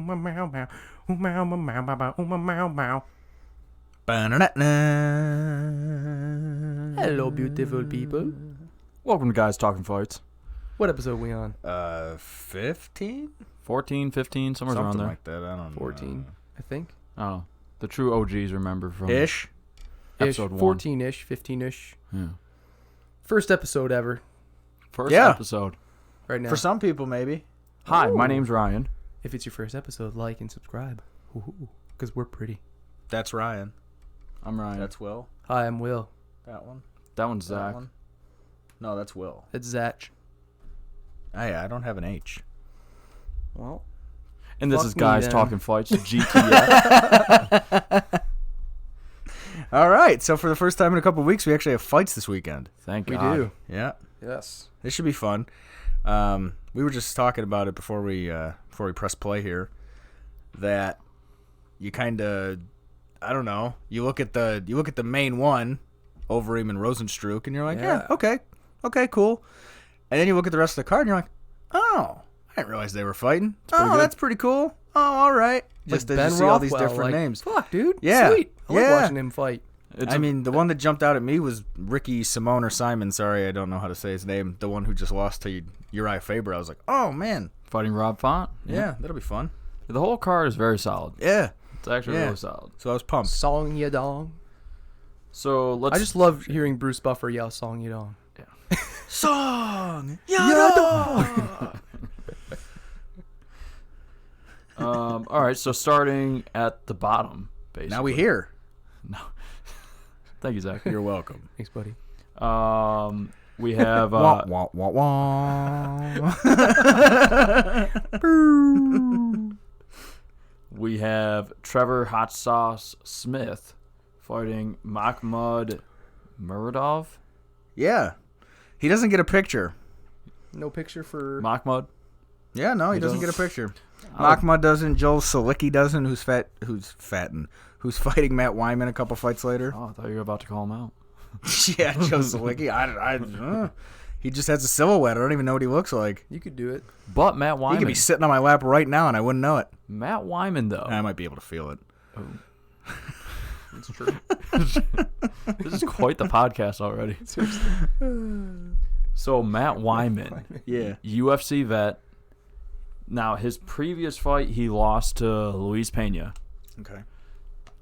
Hello, beautiful people. Welcome to Guys Talking Fights. What episode are we on? 15? 14, 15, somewhere around there. Like that. I don't know. 14, I think. Oh, the true OGs remember from Ish. episode 1. 14-ish, 15-ish. Yeah. First episode ever. First Yeah. episode. Right now. For some people, maybe. Hi, my Ooh. name's Ryan. If it's your first episode, like and subscribe. Because we're pretty. That's Ryan. I'm Ryan. That's Will. Hi, I'm Will. That one. That one's That Zach. one. No, that's Will. It's Zach. I don't have an H. Well, And this Fuck is me, Guys then. Talking Fights, GTF. All right. So for the first time in a couple of weeks, we actually have fights this weekend. Thank we God. do. Yeah. Yes. This should be fun. We were just talking about it before we press play here. That you kind of, I don't know. You look at the main one, Overeem and Rosenstruck, and you're like, yeah, okay, cool. And then you look at the rest of the card, and you're like, oh, I didn't realize they were fighting. pretty good. That's pretty cool. Oh, all right. Just Like as Ben you see all these Rothwell, different like, names. Fuck, dude. Yeah. Sweet. I like Yeah. watching him fight. I mean, the one that jumped out at me was Ricky Simone or Simon. Sorry, I don't know how to say his name. The one who just lost to Uriah Faber. I was like, oh, man. Fighting Rob Font. Yeah, that'll be fun. The whole card is very solid. Yeah. It's actually Yeah. really solid. So I was pumped. Song Yadong. So let's. I just love hearing Bruce Buffer yell Song Yadong. Song! All right. So starting at the bottom, basically. Now we hear. No. Thank you, Zach. You're welcome. Thanks, buddy. We have. Wah, wah, wah, wah. We have Trevor Hot Sauce Smith fighting Makhmud Muradov. Yeah. He doesn't get a picture. No picture for... Makhmud. Yeah, no, he He doesn't don't? get a picture. Oh. Makhmud doesn't. Joel Salicki doesn't. Who's fighting Matt Wyman a couple fights later. Oh, I thought you were about to call him out. Yeah, Joe Salicki. He just has a silhouette. I don't even know what he looks like. You could do it. But Matt He Wyman. could be sitting on my lap right now, and I wouldn't know it. Matt Wyman, though. I might be able to feel it. Oh. That's true. This is quite the podcast already. So Matt Wyman, Yeah. UFC vet. Now, his previous fight, he lost to Luis Pena. Okay.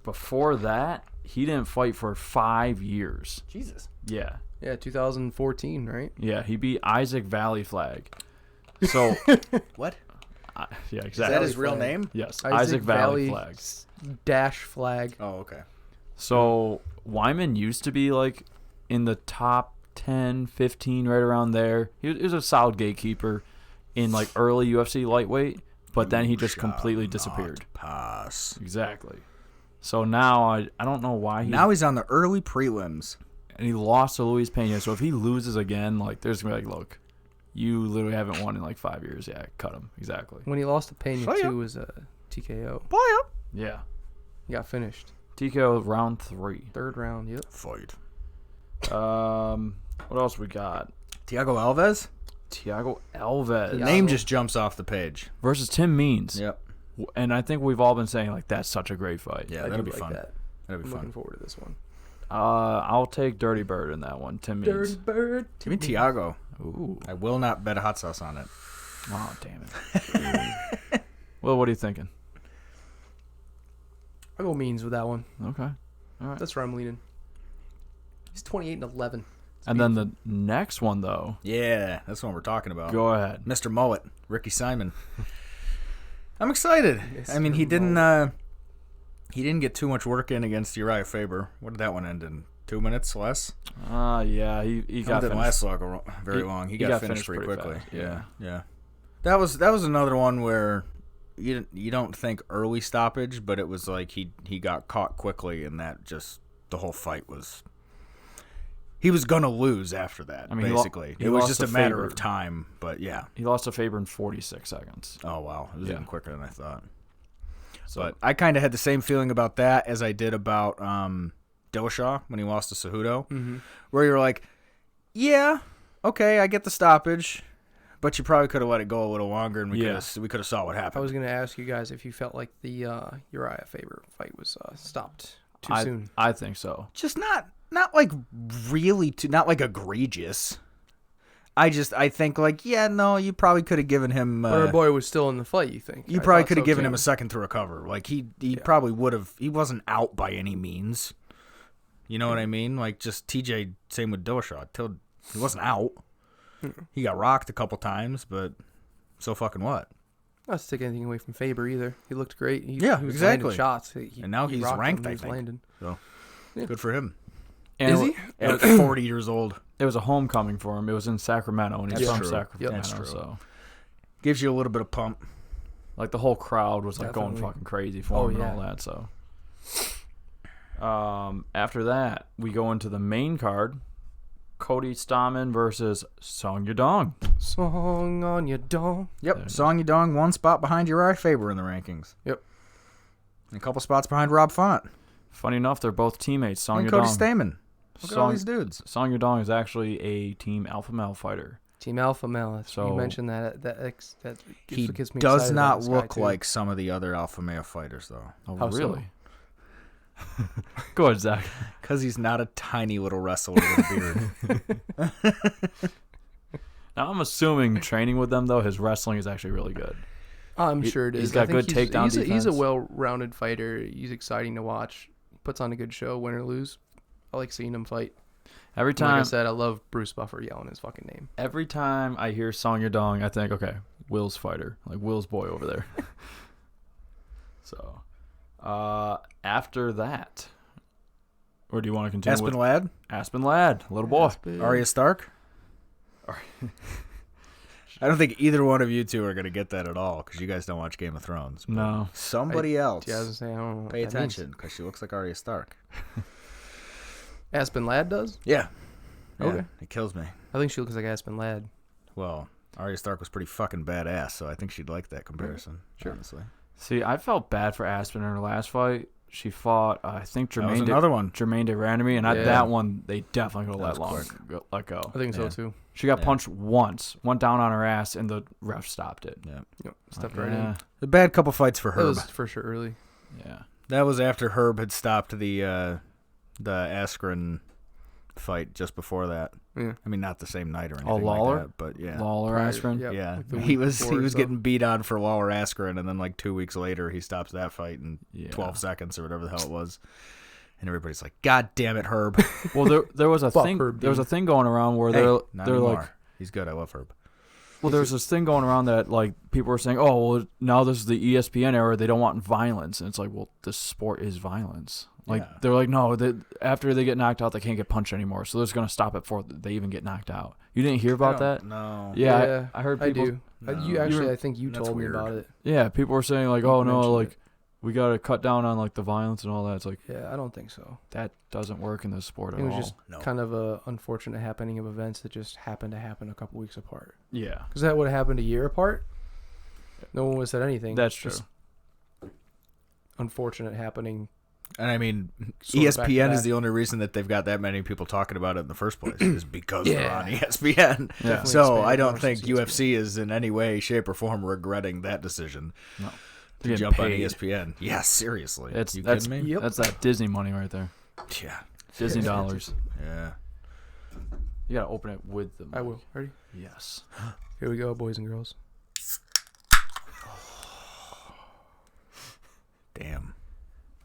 Before that, he didn't fight for 5 years. Jesus. Yeah. Yeah, 2014, right? Yeah, he beat Isaac Valley Flag. So, What? yeah, Is exactly. that his real Flag. name? Yes, Isaac Isaac Valley Valley Flag. Dash flag. Oh, okay. So, Wyman used to be like in the top 10, 15, right around there. He was a solid gatekeeper in like early UFC lightweight, but then he just completely disappeared. Pass. Exactly. So now I don't know why Now he's on the early prelims. and he lost to Luis Pena. So if he loses again, like there's gonna be like, look, you literally haven't won in like 5 years. Yeah, cut him. Exactly. When he lost to Pena, Playa. too, was a TKO. Yeah. He got finished. TKO round 3. Third round, yep. Fight. What else we got? Thiago Alves? Thiago Alves Yeah. Name just jumps off the page. versus Tim Means. Yep. And I think we've all been saying like that's such a great fight. Yeah, I that'll do be like fun. that. That'll be I'm fun. looking forward to this one. I'll take Dirty Bird in that one. Tim Means. Dirty Bird. Give me Thiago. Ooh. I will not bet a hot sauce on it. Oh, damn it. Well, what are you thinking? I'll go Means with that one. Okay. All right. That's where I'm leaning. He's 28-11. And then the next one, though. Yeah, that's what we're talking about. Go ahead. Mr. Mullet, Ricky Simon. I'm excited. I mean, he Mr. didn't get too much work in against Uriah Faber. What did that one end in? 2 minutes less? Yeah, he got Didn't finished. last very long. He got finished pretty quickly. fast, yeah. Yeah. That was another one where you don't think early stoppage, but it was like he got caught quickly, and that just the whole fight was. He was gonna lose after that. I mean, basically, he it was lost just to a matter Faber. of time. But yeah. He lost to Faber in 46 seconds. Oh wow, it was Yeah. even quicker than I thought. So, But I kind of had the same feeling about that as I did about Dillashaw when he lost to Cejudo, where you're like, yeah, okay, I get the stoppage, But you probably could have let it go a little longer, and we Yeah. could have saw what happened. I was going to ask you guys if you felt like the Uriah Faber fight was stopped too soon. I think so. Just not like really not like egregious. I think like, yeah, no, you probably could have given him. But our boy was still in the fight. You think? You probably could have given him a second to recover. Like he probably would have. He wasn't out by any means. You know what I mean? Like just TJ. Same with Dillashaw. He wasn't out. He got rocked a couple times, but so fucking what? Not to take anything away from Faber either. He looked great. He Yeah, was exactly. landing shots. And now he's rocked ranked, him. I He was think. landing. So Yeah. good for him. And Is he? At 40 years old. It was a homecoming for him. It was in Sacramento, and he's That's from true. Sacramento. That's true. So, Gives you a little bit of pump. like, the whole crowd was like going Definitely. fucking crazy for him and all that. So, after that, we go into the main card. Cody Stamann versus Song Yadong. Song on your dong. Yep. Song Yadong, one spot behind Uriah Faber in the rankings. Yep. And a couple spots behind Rob Font. Funny enough, they're both teammates. Song And Yadong. Cody Stamann. Look at all these dudes. Song Yadong is actually a Team Alpha Male fighter. Team Alpha Male. So- You mentioned that. He gets me does excited not about this guy, look too. like some of the other alpha male fighters, though. Oh, How so? really? Go ahead, Zach. Because he's not a tiny little wrestler with a beard. Now, I'm assuming training with them, though, his wrestling is actually really good. I'm He- sure it is. he's got I think good takedown he's a defense. well-rounded fighter. He's exciting to watch. Puts on a good show, win or lose. I like seeing him fight. Every And like I time, said, I love Bruce Buffer yelling his fucking name. every time I hear Song Yadong, I think, okay, Will's fighter, like Will's boy over there. So, after that, or do you want to continue Aspen with Ladd, Aspen Ladd, little boy? Arya Stark. I don't think either one of you two are going to get that at all because you guys don't watch Game of Thrones. But No. somebody else. Yeah, I was gonna say, I don't know. Pay attention because she looks like Arya Stark. Aspen Ladd does? Yeah. Okay. It kills me. I think she looks like Aspen Ladd. Well, Arya Stark was pretty fucking badass, so I think she'd like that comparison. Sure. Honestly. See, I felt bad for Aspen in her last fight. She fought, I think, That was Jermaine another one. de Randamie, and Yeah. that one they definitely could That have was let go. I think so Yeah. too. She got Yeah. punched once, went down on her ass, and the ref stopped it. Yeah. Yep. Stepped Like, right in. A bad couple fights for That Herb. was for sure early. Yeah. That was after Herb had stopped the Askren fight just before that. Yeah. I mean, not the same night or anything Oh, Lawler? like that, but yeah. Lawler Prior- Askren. yep. Yeah, Like the he week was before or so. getting beat on for Lawler Askren, and then like 2 weeks later, he stops that fight in Yeah. 12 seconds or whatever the hell it was, and everybody's like, "God damn it, Herb!" Well, there was a Fuck thing. Herb There was a Dean. thing going around where Hey, they're not they're anymore. like, He's good. I love Herb. well, there's this thing going around that like people were saying, oh, well, now this is the ESPN era. They don't want violence, and it's like, well, this sport is violence. Like Yeah. they're like, no, after they get knocked out, they can't get punched anymore. So they're just gonna stop it before they even get knocked out. You didn't hear about that? No. Yeah, I heard people. I do. No. You actually, were- I think you That's told me weird. about it. Yeah, people were saying like, oh You no, mentioned like it. we gotta cut down on like the violence and all that. It's like Yeah, I don't think so. that doesn't work in this sport at It was all. just No. kind of a unfortunate happening of events that just happened to happen a couple weeks apart. Yeah, Because that would have happened a year apart. No one would have said anything. that's true. Just unfortunate happening. And I mean, Sort of back to ESPN is back. the only reason that they've got that many people talking about it in the first place is because they're Yeah. on ESPN. Yeah. So expanded I don't more think since UFC is in any way, shape, or form regretting that decision No. to They're getting jump on paid. ESPN. Yeah, seriously. It's you that's kidding me? Yep. that's that Disney money right there. Yeah. Disney dollars. Yeah. You gotta open it with the. I will. Ready? Yes. Here we go, boys and girls. Damn.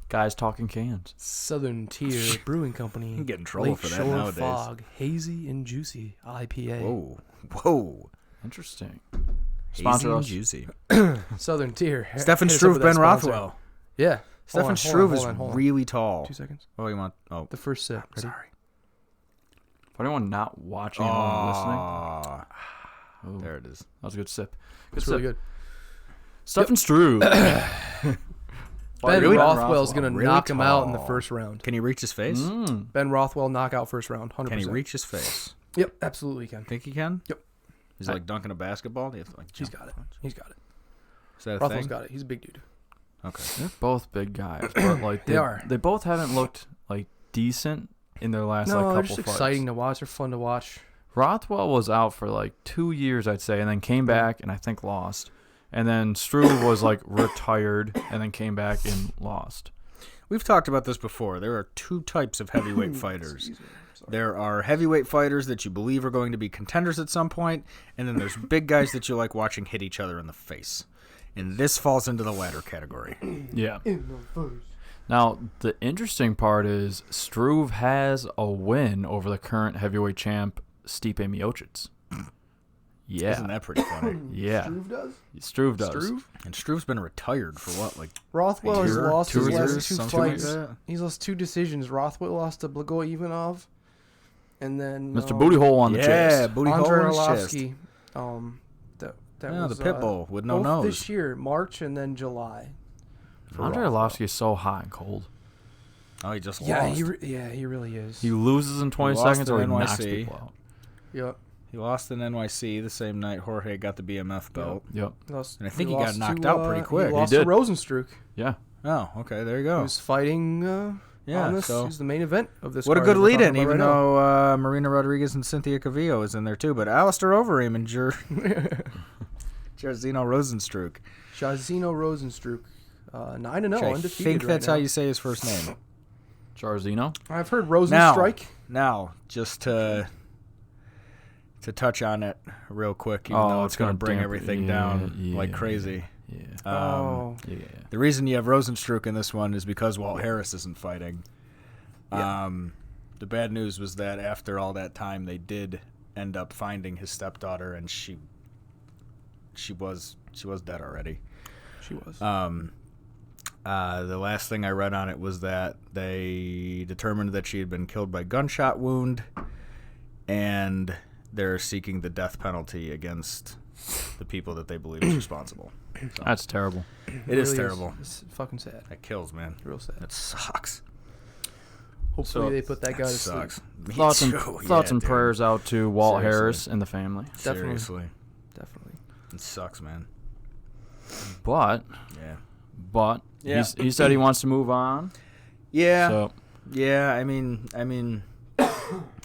Guys talking cans. Southern Tier Brewing Company. You can get in trouble for that Lakeshore nowadays. Fog, hazy and juicy IPA. Whoa. Whoa. Interesting. Hazy Sponsor and us. juicy. Southern Tier. Stefan Hit us up Struve, with that Ben sponsor. Rothwell. Yeah. Stefan Struve is hold on. really tall. 2 seconds. Oh, you want? Oh, The first sip. Ready? sorry. For anyone not watching and only Oh, listening, ooh, there it is. that was a good sip. Good It's sip. really good. Stefan Struve. Ben really? Rothwell's going to Really knock him out in the tall. first round. Can he reach his face? Mm. Ben Rothwell knockout first round. 100%. Can he reach his face? Yep, absolutely can. Think he can? Yep. He's like dunking a basketball. Do you have to like He's jump? got it. He's got it. Is that a Rothwell's thing? got it. He's a big dude. Okay. They're both big guys, but like They are. They both haven't looked like decent in their last No, like they're couple just fights. exciting to watch. They're fun to watch. Rothwell was out for like 2 years, I'd say, and then came back and I think lost. And then Struve was like retired and then came back and lost. We've talked about this before. There are two types of heavyweight fighters. There are heavyweight fighters that you believe are going to be contenders at some point, and then there's big guys that you like watching hit each other in the face. And this falls into the latter category. Yeah. Now, the interesting part is Struve has a win over the current heavyweight champ, Stipe Miocic. Yeah. Isn't that pretty funny? Yeah. Struve does? Struve does. And Struve's been retired for what, like Rothwell has lost his last two something like fights. that? He's lost 2 decisions. Rothwell lost to Blagoy Ivanov. And then Mr. Booty Hole on the chest. Yeah, Booty Andre Hole in his chest. Arlovsky. That Yeah, was the pit bull with no both nose. this year, March and then July. Andre Arlovsky is so hot and cold. Oh, he just Yeah, lost. he really is. He loses in 20 He lost seconds to or he knocks NYC. people out. Yep. He lost in NYC the same night Jorge got the BMF belt. Yep. And I think he got lost knocked to, out pretty quick. He He lost did. to Rosenstruck, Yeah. Oh, okay, there you who go. was fighting on this. so He's the main event of this what a card good that we're lead-in, talking about even right now. though Marina Rodriguez and Cynthia Cavillo is in there too. But Alistair Overeem and Jairzinho Rosenstruck. Jairzinho Rosenstruck, 9-0, Which I undefeated think that's right how now. you say his first name. Jarzino. I've heard Rosenstrike. Now, just to touch on it real quick, even though it's going to bring dampen- everything yeah, down yeah, like crazy. Yeah. Yeah. The reason you have Rosenstruck in this one is because Walt Harris isn't fighting. Yeah. The bad news was that after all that time, they did end up finding his stepdaughter, and she was dead already. She was. The last thing I read on it was that they determined that she had been killed by gunshot wound, and they're seeking the death penalty against the people that they believe is responsible. So, That's terrible. it is terrible. It's fucking sad. That kills, man. Real sad. That sucks. Hopefully So- they put that guy That to sleep. sucks. Me Thoughts and too. thoughts Yeah, and dude. prayers out to Walt Seriously. Harris and the family. Definitely. Seriously. Definitely. It sucks, man. But Yeah. he said he wants to move on. Yeah. So Yeah, I mean,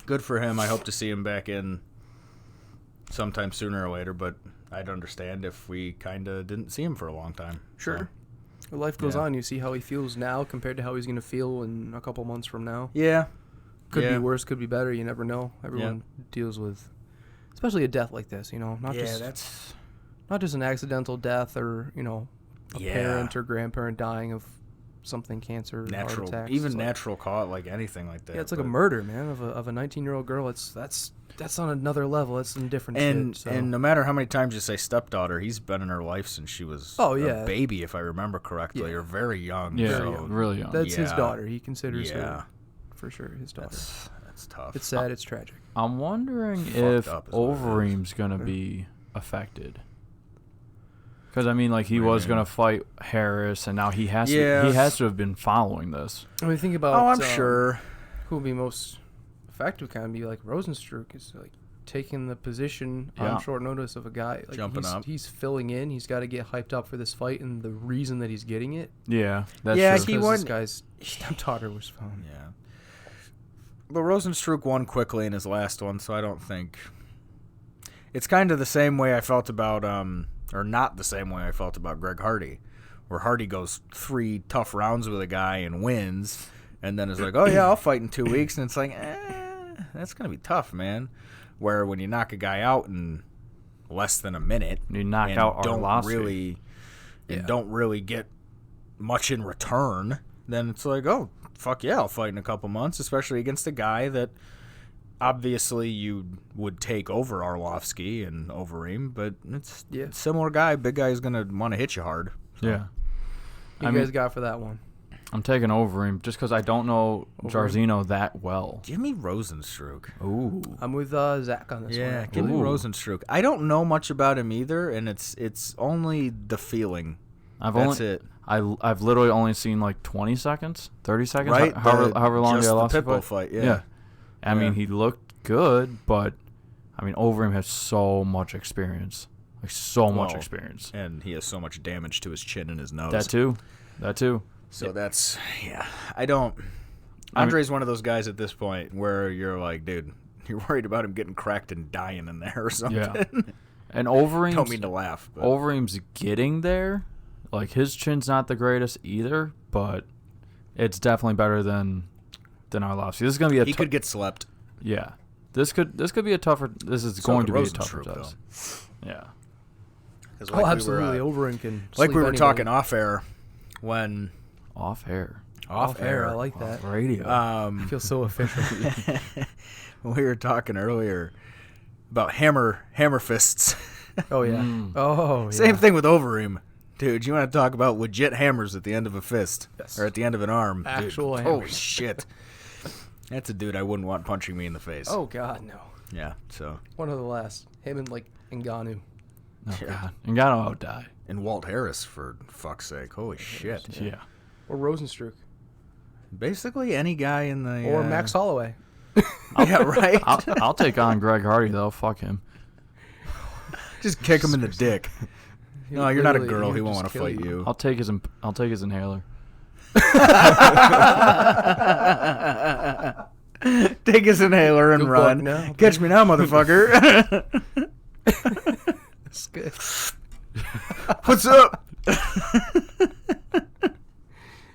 good for him. I hope to see him back in sometime sooner or later, but I'd understand if we kind of didn't see him for a long time. Sure. Well, life goes Yeah. on. You see how he feels now compared to how he's going to feel in a couple months from now. Yeah. Could Yeah. be worse, could be better. You never know. Everyone deals with, especially a death like this. Not just an accidental death or a parent or grandparent dying of something, cancer, natural, heart attacks. even It's like- natural cause, like anything like that. Yeah, it's like a but- murder, man, of a 19-year-old girl. That's on another level. It's some different And shit. So. and no matter how many times you say stepdaughter, he's been in her life since she was yeah. a baby, if I remember correctly, Yeah. or very young. yeah, Very so young. really young. That's his yeah. daughter. He considers Yeah. her for sure his daughter. That's tough. It's sad. It's tragic. I'm wondering Fucked if up is what it is. Overeem's gonna be affected. Because I mean, like he What do you was mean? gonna fight Harris, and now he has Yeah. to. He has to have been following this. I mean, think about. Oh, I'm sure. Who would be most effective? Kind of be like Rosenstruck is like taking the position Yeah. on short notice of a guy. Like Jumping up. He's filling in. He's got to get hyped up for this fight, and the reason that he's getting it. Yeah, that's Yeah, true. he because won- this guy's stepdaughter was found. Yeah. But Rosenstruck won quickly in his last one, so I don't think it's kind of the same way I felt about or not the same way I felt about Greg Hardy, where Hardy goes 3 tough rounds with a guy and wins, and then is like, oh yeah, I'll fight in 2 weeks, and it's like, that's gonna be tough, man. Where when you knock a guy out in less than a minute, You knock and out don't Arlovsky. don't really get much in return, then it's like, oh, fuck yeah, I'll fight in a couple months, especially against a guy that obviously you would take over Arlovsky and Overeem, but it's a similar guy. Big guy is going to want to hit you hard. So. Yeah, Who you guys got for that one? I'm taking Overeem just because I don't know Jarzino that well. Give me Rosenstruck. Ooh, I'm with Zach on this Yeah, one. give me Ooh. Rosenstruck. I don't know much about him either, and it's only the feeling. That's it. I've literally only seen like 20 seconds, 30 seconds, Right? however long just they the lost Pitbull fight. Yeah. I mean, he looked good, but I mean, Overeem has so much experience, like so much Well, experience. And he has so much damage to his chin and his nose. That too. So that's, I don't. Andre's one of those guys at this point where you're like, dude, You're worried about him getting cracked and dying in there or something. Yeah. And Overeem's, don't mean to laugh. But. Overeem's getting there. Like, his chin's not the greatest either, but it's definitely better than Arlovsky. This is going to be he could get slept. Yeah. This could be a tougher. This is going to be a tougher test. Yeah. Like absolutely. Overeem can. Like we were talking off air when. Off air. Off air. I like that. Off radio. I feel so official. We were talking earlier about hammer fists. Oh yeah. Oh yeah. Same thing with Overeem. Dude, you want to talk about legit hammers at the end of a fist. Yes. Or at the end of an arm. Actual hammers. Holy shit. That's a dude I wouldn't want punching me in the face. Oh, God, no. Yeah, so. One of the last. Him and, Ngannou. Oh, God. Ngannou would die. And Walt Harris, for fuck's sake. Holy shit. Yeah. Or Rosenstruck. Basically any guy in the... Or Max Holloway. Yeah, right? I'll take on Greg Hardy, though. Fuck him. Just kick him in the dick. No, you're not a girl. He won't want to fight you. I'll take his inhaler. Take his inhaler and good run. Now, catch me now, motherfucker. That's good. What's up?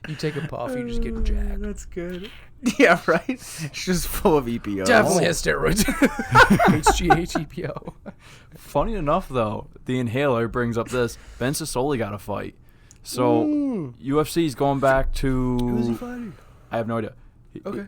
You take a puff, you just get jacked. That's good. Yeah, right? It's just full of EPO. Definitely has steroids. HGH, EPO. Funny enough, though, the inhaler brings up this. Ben Sassoli got a fight. So, UFC's going back to... Who is he fighting? I have no idea. Okay.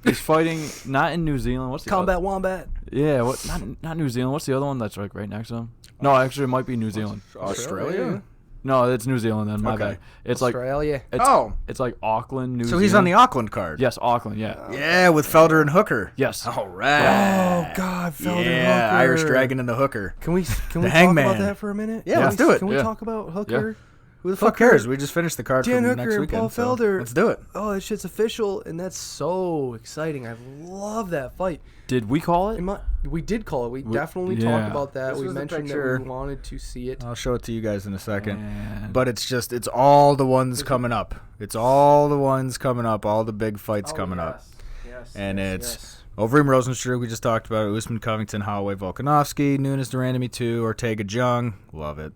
He's fighting not in New Zealand. What's the Combat Wombat. Yeah, what? Not New Zealand. What's the other one that's like right next to him? No, actually, it might be New Zealand. Australia? No, it's New Zealand then. My bad. It's Australia. It's like Auckland, New Zealand. So he's on the Auckland card. Yes, Auckland. Yeah. Yeah, with Felder and Hooker. Yes. All right. Oh God, Felder Hooker. Yeah, Irish Dragon and the Hooker. Can we talk Hangman. about that for a minute? Yeah, let's do it. Can we talk about Hooker? Yeah. Who the fuck cares? We just finished the card Dan from Hooker next and weekend. Paul Felder. Let's do it. Oh, that shit's official, and that's so exciting. I love that fight. Did we call it? We did call it. We definitely talked about that. This We was the mentioned that picture. we wanted to see it. I'll show it to you guys in a second. Man. But it's all the ones coming up. It's all the ones coming up, all the big fights coming up. Yes. And it's Overeem Rosenstruck, we just talked about it. Usman Covington, Holloway, Volkanovski, Nunes Durandamy 2, Ortega Jung. Love it.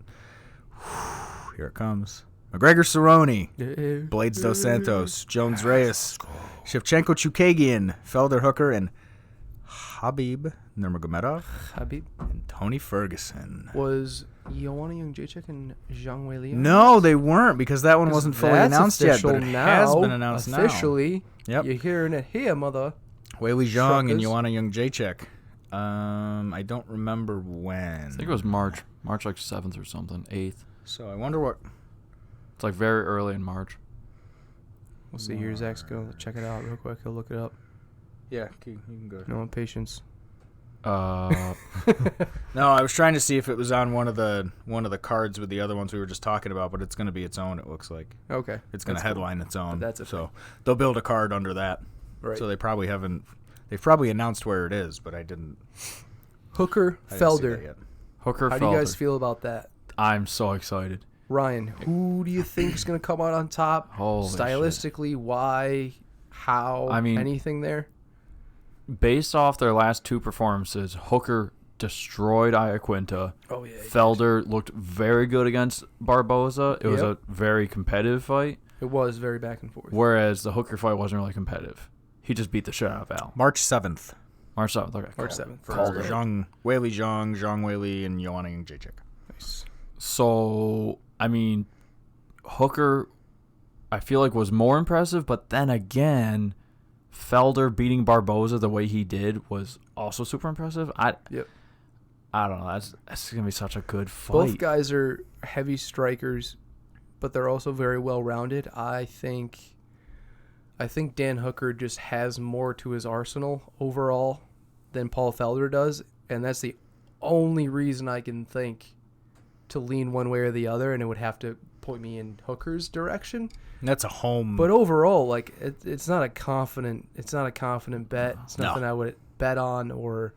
Here it comes. McGregor Cerrone, Blades Dos Santos, Jones Reyes, Shevchenko Chukagian, Felder Hooker, and Habib Nurmagomedov, and Tony Ferguson. Was Joanna Jędrzejczyk and Zhang Weili? No, they weren't, because that one wasn't fully announced yet, but it has been announced now. Officially, yep. You're hearing it here, mother. Weili Zhang and Joanna Jędrzejczyk. I don't remember when. I think it was March like 7th or something, 8th. So I wonder what... It's like very early in March. We'll see. Here's Zach's go. Check it out real quick. He'll look it up. Yeah, you can go. No impatience. No, I was trying to see if it was on one of the cards with the other ones we were just talking about, but it's going to be its own. It looks like. Okay. It's going to headline its own. But that's so they'll build a card under that. Right. So they probably haven't. They've probably announced where it is, but I didn't. Hooker I didn't see that Felder. yet. Hooker How Felder. do you guys feel about that? I'm so excited. Ryan, who do you think is going to come out on top? Holy stylistically, shit. Why, how, anything there? Based off their last two performances, Hooker destroyed Iaquinta. Oh, yeah. Felder looked very good against Barboza. It was a very competitive fight. It was very back and forth. Whereas the Hooker fight wasn't really competitive. He just beat the shit out of Al. March 7th. March 7th, okay. March 7th. For Weili Zhang, Zhang Weili, and Joanna Jędrzejczyk. Nice. So, Hooker, I feel like, was more impressive, but then again, Felder beating Barboza the way he did was also super impressive. I don't know. That's going to be such a good fight. Both guys are heavy strikers, but they're also very well-rounded. I think Dan Hooker just has more to his arsenal overall than Paul Felder does, and that's the only reason I can think to lean one way or the other, and it would have to point me in Hooker's direction. That's a home. But overall, it's not a confident bet. It's nothing I would bet on or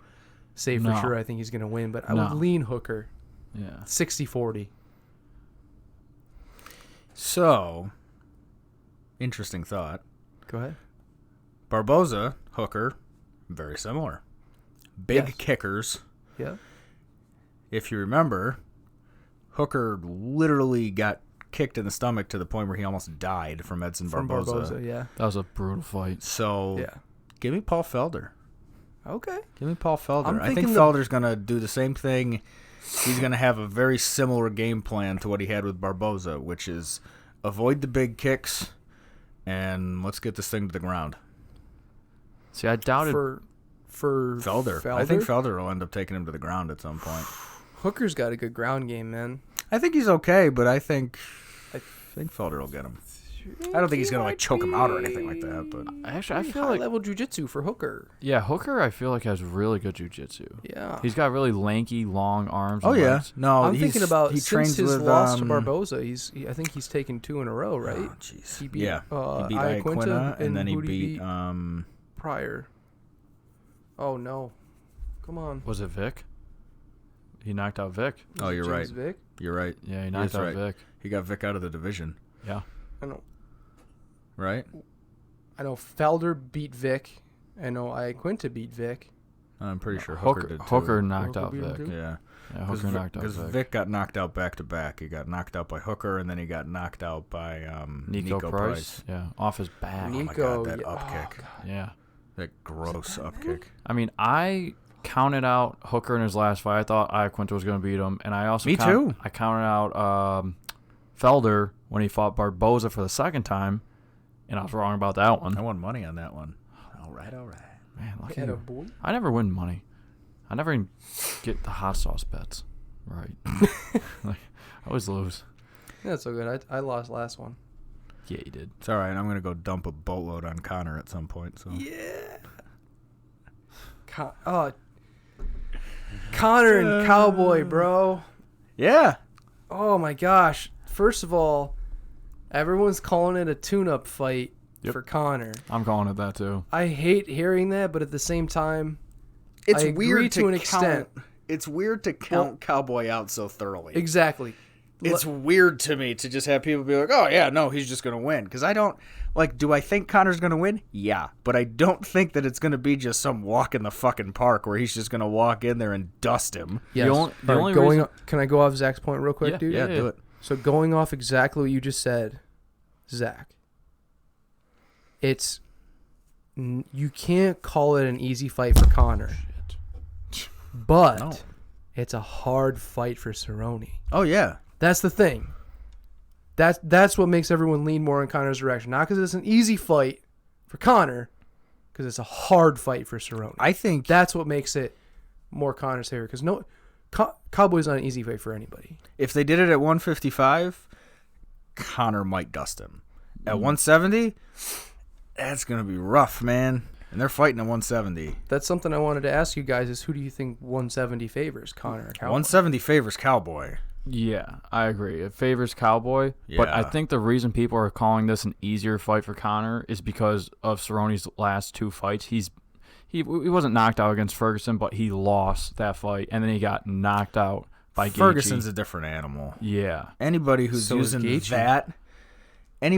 say for sure I think he's going to win, but I would lean Hooker. Yeah. 60-40. So, interesting thought. Go ahead. Barboza, Hooker, very similar. big kickers. Yeah. If you remember, Hooker literally got kicked in the stomach to the point where he almost died from Edson Barboza. Yeah. That was a brutal fight. So, give me Paul Felder. Okay. Give me Paul Felder. I think Felder's going to do the same thing. He's going to have a very similar game plan to what he had with Barboza, which is avoid the big kicks and let's get this thing to the ground. See, I doubted for Felder. I think Felder will end up taking him to the ground at some point. Hooker's got a good ground game, man. I think he's okay, but I think Felder will get him. I don't think he's gonna choke him out or anything like that. But actually, I feel high like level jiu-jitsu for Hooker. Yeah, Hooker I feel like has really good jiu-jitsu. Yeah, he's got really lanky, long arms. Oh yeah, legs. no, I'm thinking about he since his with, loss to Barboza. I think he's taken 2 in a row, right? Oh jeez. He beat, he beat Iaquinta, and then he beat Pryor. Oh no, come on. Was it Vic? He knocked out Vic. Oh, you're right. Vic? You're right. Yeah, he knocked out Vic. He got Vic out of the division. Yeah. I know. Right? I know Felder beat Vic. I know Iaquinta beat Vic. I'm pretty sure Hooker did too. Hooker knocked out Vic. Yeah. Hooker knocked out Vic. Because Vic got knocked out back-to-back. He got knocked out by Hooker, and then he got knocked out by Nico Price. Yeah, off his back. Oh, my God, that up kick. Yeah. That gross up kick. I mean, I counted out Hooker in his last fight. I thought Iaquinta was going to beat him, and I also too. I counted out Felder when he fought Barboza for the second time, and I was wrong about that one. I won money on that one. All right. Man, lucky you. I never win money. I never even get the hot sauce bets right. I always lose. Yeah, that's so good. I lost last one. Yeah, you did. It's all right. I'm going to go dump a boatload on Connor at some point. So yeah. Connor and Cowboy, bro. Yeah. Oh my gosh. First of all, everyone's calling it a tune-up fight for Connor. I'm calling it that too. I hate hearing that, but at the same time, it's I agree weird to an extent. It's weird to count Cowboy out so thoroughly. Exactly. It's weird to me to just have people be like, oh, yeah, no, he's just going to win. Because I don't, do I think Connor's going to win? Yeah. But I don't think that it's going to be just some walk in the fucking park where he's just going to walk in there and dust him. Yes. Can I go off Zach's point real quick, dude? Yeah, do it. So going off exactly what you just said, Zach, you can't call it an easy fight for Connor. But it's a hard fight for Cerrone. Oh, yeah. That's the thing. That's what makes everyone lean more in Connor's direction. Not because it's an easy fight for Connor, because it's a hard fight for Cerrone. I think that's what makes it more Connor's favor. Because Cowboy's not an easy fight for anybody. If they did it at 155, Connor might dust him. At 170, that's going to be rough, man. And they're fighting at 170. That's something I wanted to ask you guys is who do you think 170 favors, Connor or Cowboy? 170 favors Cowboy. Yeah, I agree. It favors Cowboy. Yeah. But I think the reason people are calling this an easier fight for Connor is because of Cerrone's last 2 fights. He wasn't knocked out against Ferguson, but he lost that fight, and then he got knocked out by Gaethje. Ferguson's a different animal. Yeah. Anybody who's using that, I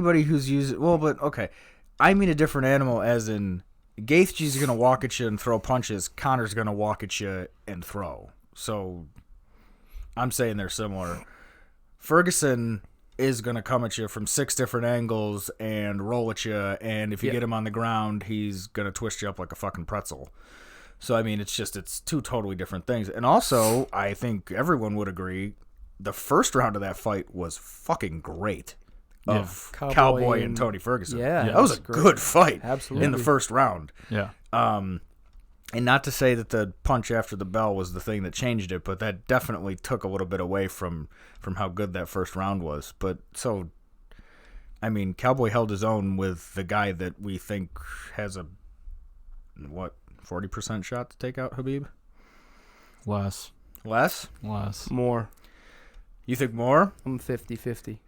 mean a different animal as in Gaethje's going to walk at you and throw punches. Connor's going to walk at you and throw. So I'm saying they're similar. Ferguson is going to come at you from 6 different angles and roll at you, and if you get him on the ground, he's going to twist you up like a fucking pretzel. So, I mean, it's 2 totally different things. And also, I think everyone would agree, the first round of that fight was fucking great. Of Cowboy and Tony Ferguson. Yeah, that was a good fight. Absolutely. In the first round. Yeah. And not to say that the punch after the bell was the thing that changed it, but that definitely took a little bit away from how good that first round was. But so, I mean, Cowboy held his own with the guy that we think has a 40% shot to take out Khabib? Less. More. You think more? I'm 50-50.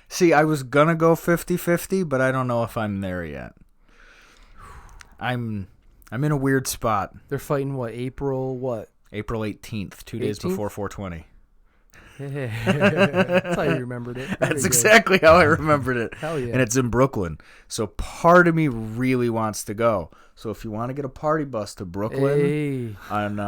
See, I was going to go 50-50, but I don't know if I'm there yet. I'm in a weird spot. They're fighting April 18th, 2 days before 420. That's how you remembered it. That's exactly how I remembered it. Hell yeah. And it's in Brooklyn. So part of me really wants to go. So if you want to get a party bus to Brooklyn on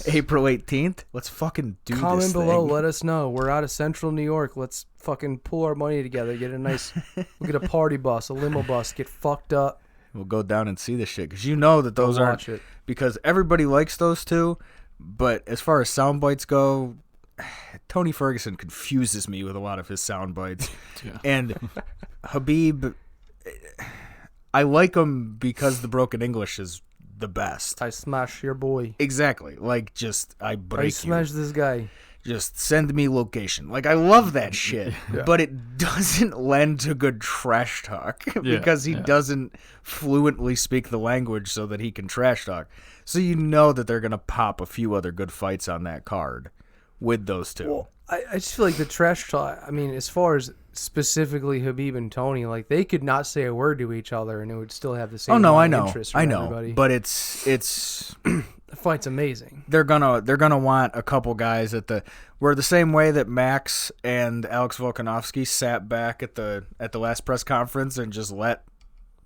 April 18th, let's fucking do this thing. Comment below. Let us know. We're out of central New York. Let's fucking pull our money together. We'll get a party bus, a limo bus, get fucked up. We'll go down and see this shit. Because you know that those aren't. Because everybody likes those two. But as far as sound bites go, Tony Ferguson confuses me with a lot of his sound bites. Yeah. And Khabib, I like him because the broken English is the best. I smash your boy. Exactly. Like, just, I break you. I smash this guy. Just send me location. Like, I love that shit. Yeah. But it doesn't lend to good trash talk because he doesn't fluently speak the language so that he can trash talk. So you know that they're going to pop a few other good fights on that card with those two. Well, I just feel like the trash talk, I mean, as far as specifically Khabib and Tony, like, they could not say a word to each other and it would still have the same interest from everybody. But it's the fight's amazing. They're gonna want a couple guys we're the same way that Max and Alex Volkanovski sat back at the last press conference and just let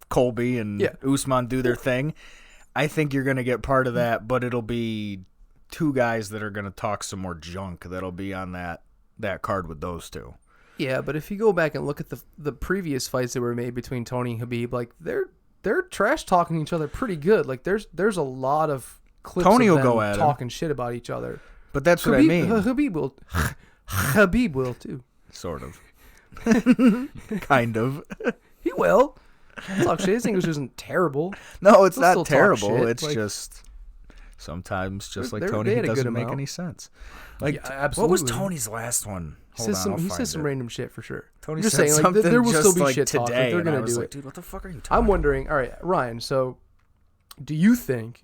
Colby and Usman do their thing. I think you're gonna get part of that, but it'll be two guys that are gonna talk some more junk that'll be on that card with those two. Yeah, but if you go back and look at the previous fights that were made between Tony and Khabib, like they're trash talking each other pretty good. Like there's a lot of clips Tony of will them go at talking shit about each other. But that's what I mean. Khabib will too. Sort of. Kind of. He will. Talk shit. His English isn't terrible. No, it's not terrible. It's like, just sometimes, just like Tony, it doesn't make any sense. Like, what was Tony's last one? He says some random shit for sure. Tony just saying, like, there will still be shit talk. Like, they're gonna do it. Dude, what the fuck are you talking I'm wondering. All right, Ryan. So, do you think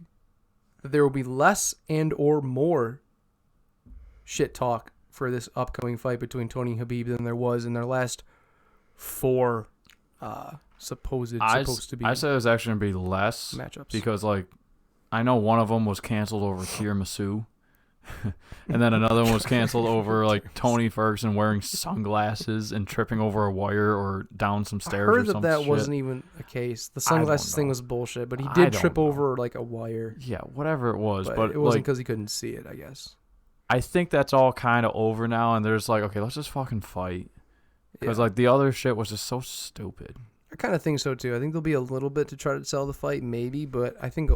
that there will be less and or more shit talk for this upcoming fight between Tony and Khabib than there was in their last 4 supposed to be? I said it was actually going to be less matchups because, like, I know one of them was canceled over tiramisu, and then another one was canceled over like Tony Ferguson wearing sunglasses and tripping over a wire or down some stairs. I heard that wasn't even a case. The sunglasses thing was bullshit, but he did trip over like a wire. Yeah, whatever it was, but it wasn't because he couldn't see it, I guess. I think that's all kind of over now, and there's like, okay, let's just fucking fight. Because like the other shit was just so stupid. I kind of think so too. I think there'll be a little bit to try to sell the fight, maybe, but I think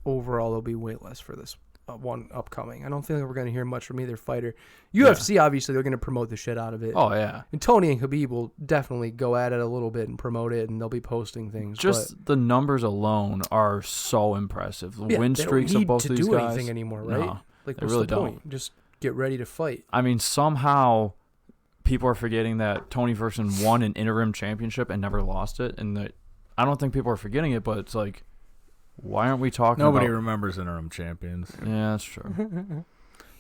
overall there'll be way less for this one upcoming. I don't feel like we're going to hear much from either fighter. UFC, obviously, they're going to promote the shit out of it. Oh, yeah. And Tony and Khabib will definitely go at it a little bit and promote it, and they'll be posting things. Just the numbers alone are so impressive. The win streaks of both these guys. They don't need to do anything anymore, right? No, like, they what's really the don't. point? Just get ready to fight. I mean, somehow people are forgetting that Tony Ferguson won an interim championship and never lost it, and that I don't think people are forgetting it, but it's like, why aren't we talking Nobody remembers interim champions. Yeah, that's true.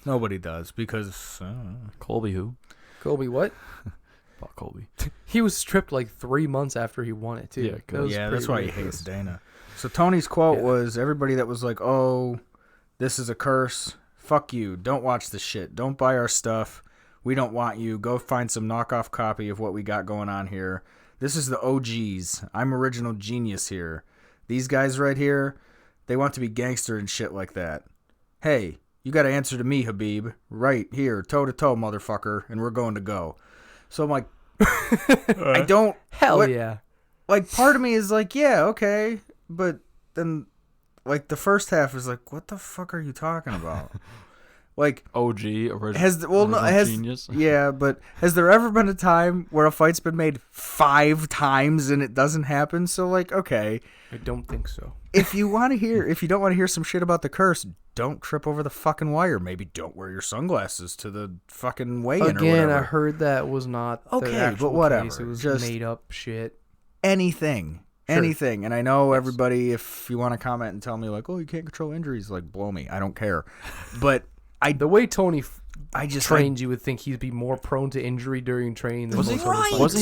Nobody does because... Colby who? Colby what? Fuck Colby. He was stripped like 3 months after he won it, too. Yeah, that's why he hates Dana. So Tony's quote was, everybody that was like, oh, this is a curse, fuck you, don't watch this shit, don't buy our stuff, we don't want you, go find some knockoff copy of what we got going on here. This is the OGs. I'm original genius here. These guys right here, they want to be gangster and shit like that. Hey, you got to answer to me, Khabib. Right here, toe-to-toe, motherfucker, and we're going to go. So I'm like, I don't... Hell yeah. Like, part of me is like, yeah, okay. But then, like, the first half is like, what the fuck are you talking about? Like, OG, original genius. Yeah, but has there ever been a time where a fight's been made 5 times and it doesn't happen? So, like, okay. I don't think so. If you don't want to hear some shit about the curse, don't trip over the fucking wire. Maybe don't wear your sunglasses to the fucking weigh-in or whatever. Again, I heard that was not the actual but whatever. Case. It was just made up shit. Anything. Sure. Anything. And I know everybody, if you want to comment and tell me, like, oh, you can't control injuries, like, blow me. I don't care. But the way Tony trained, you would think he'd be more prone to injury during training than wasn't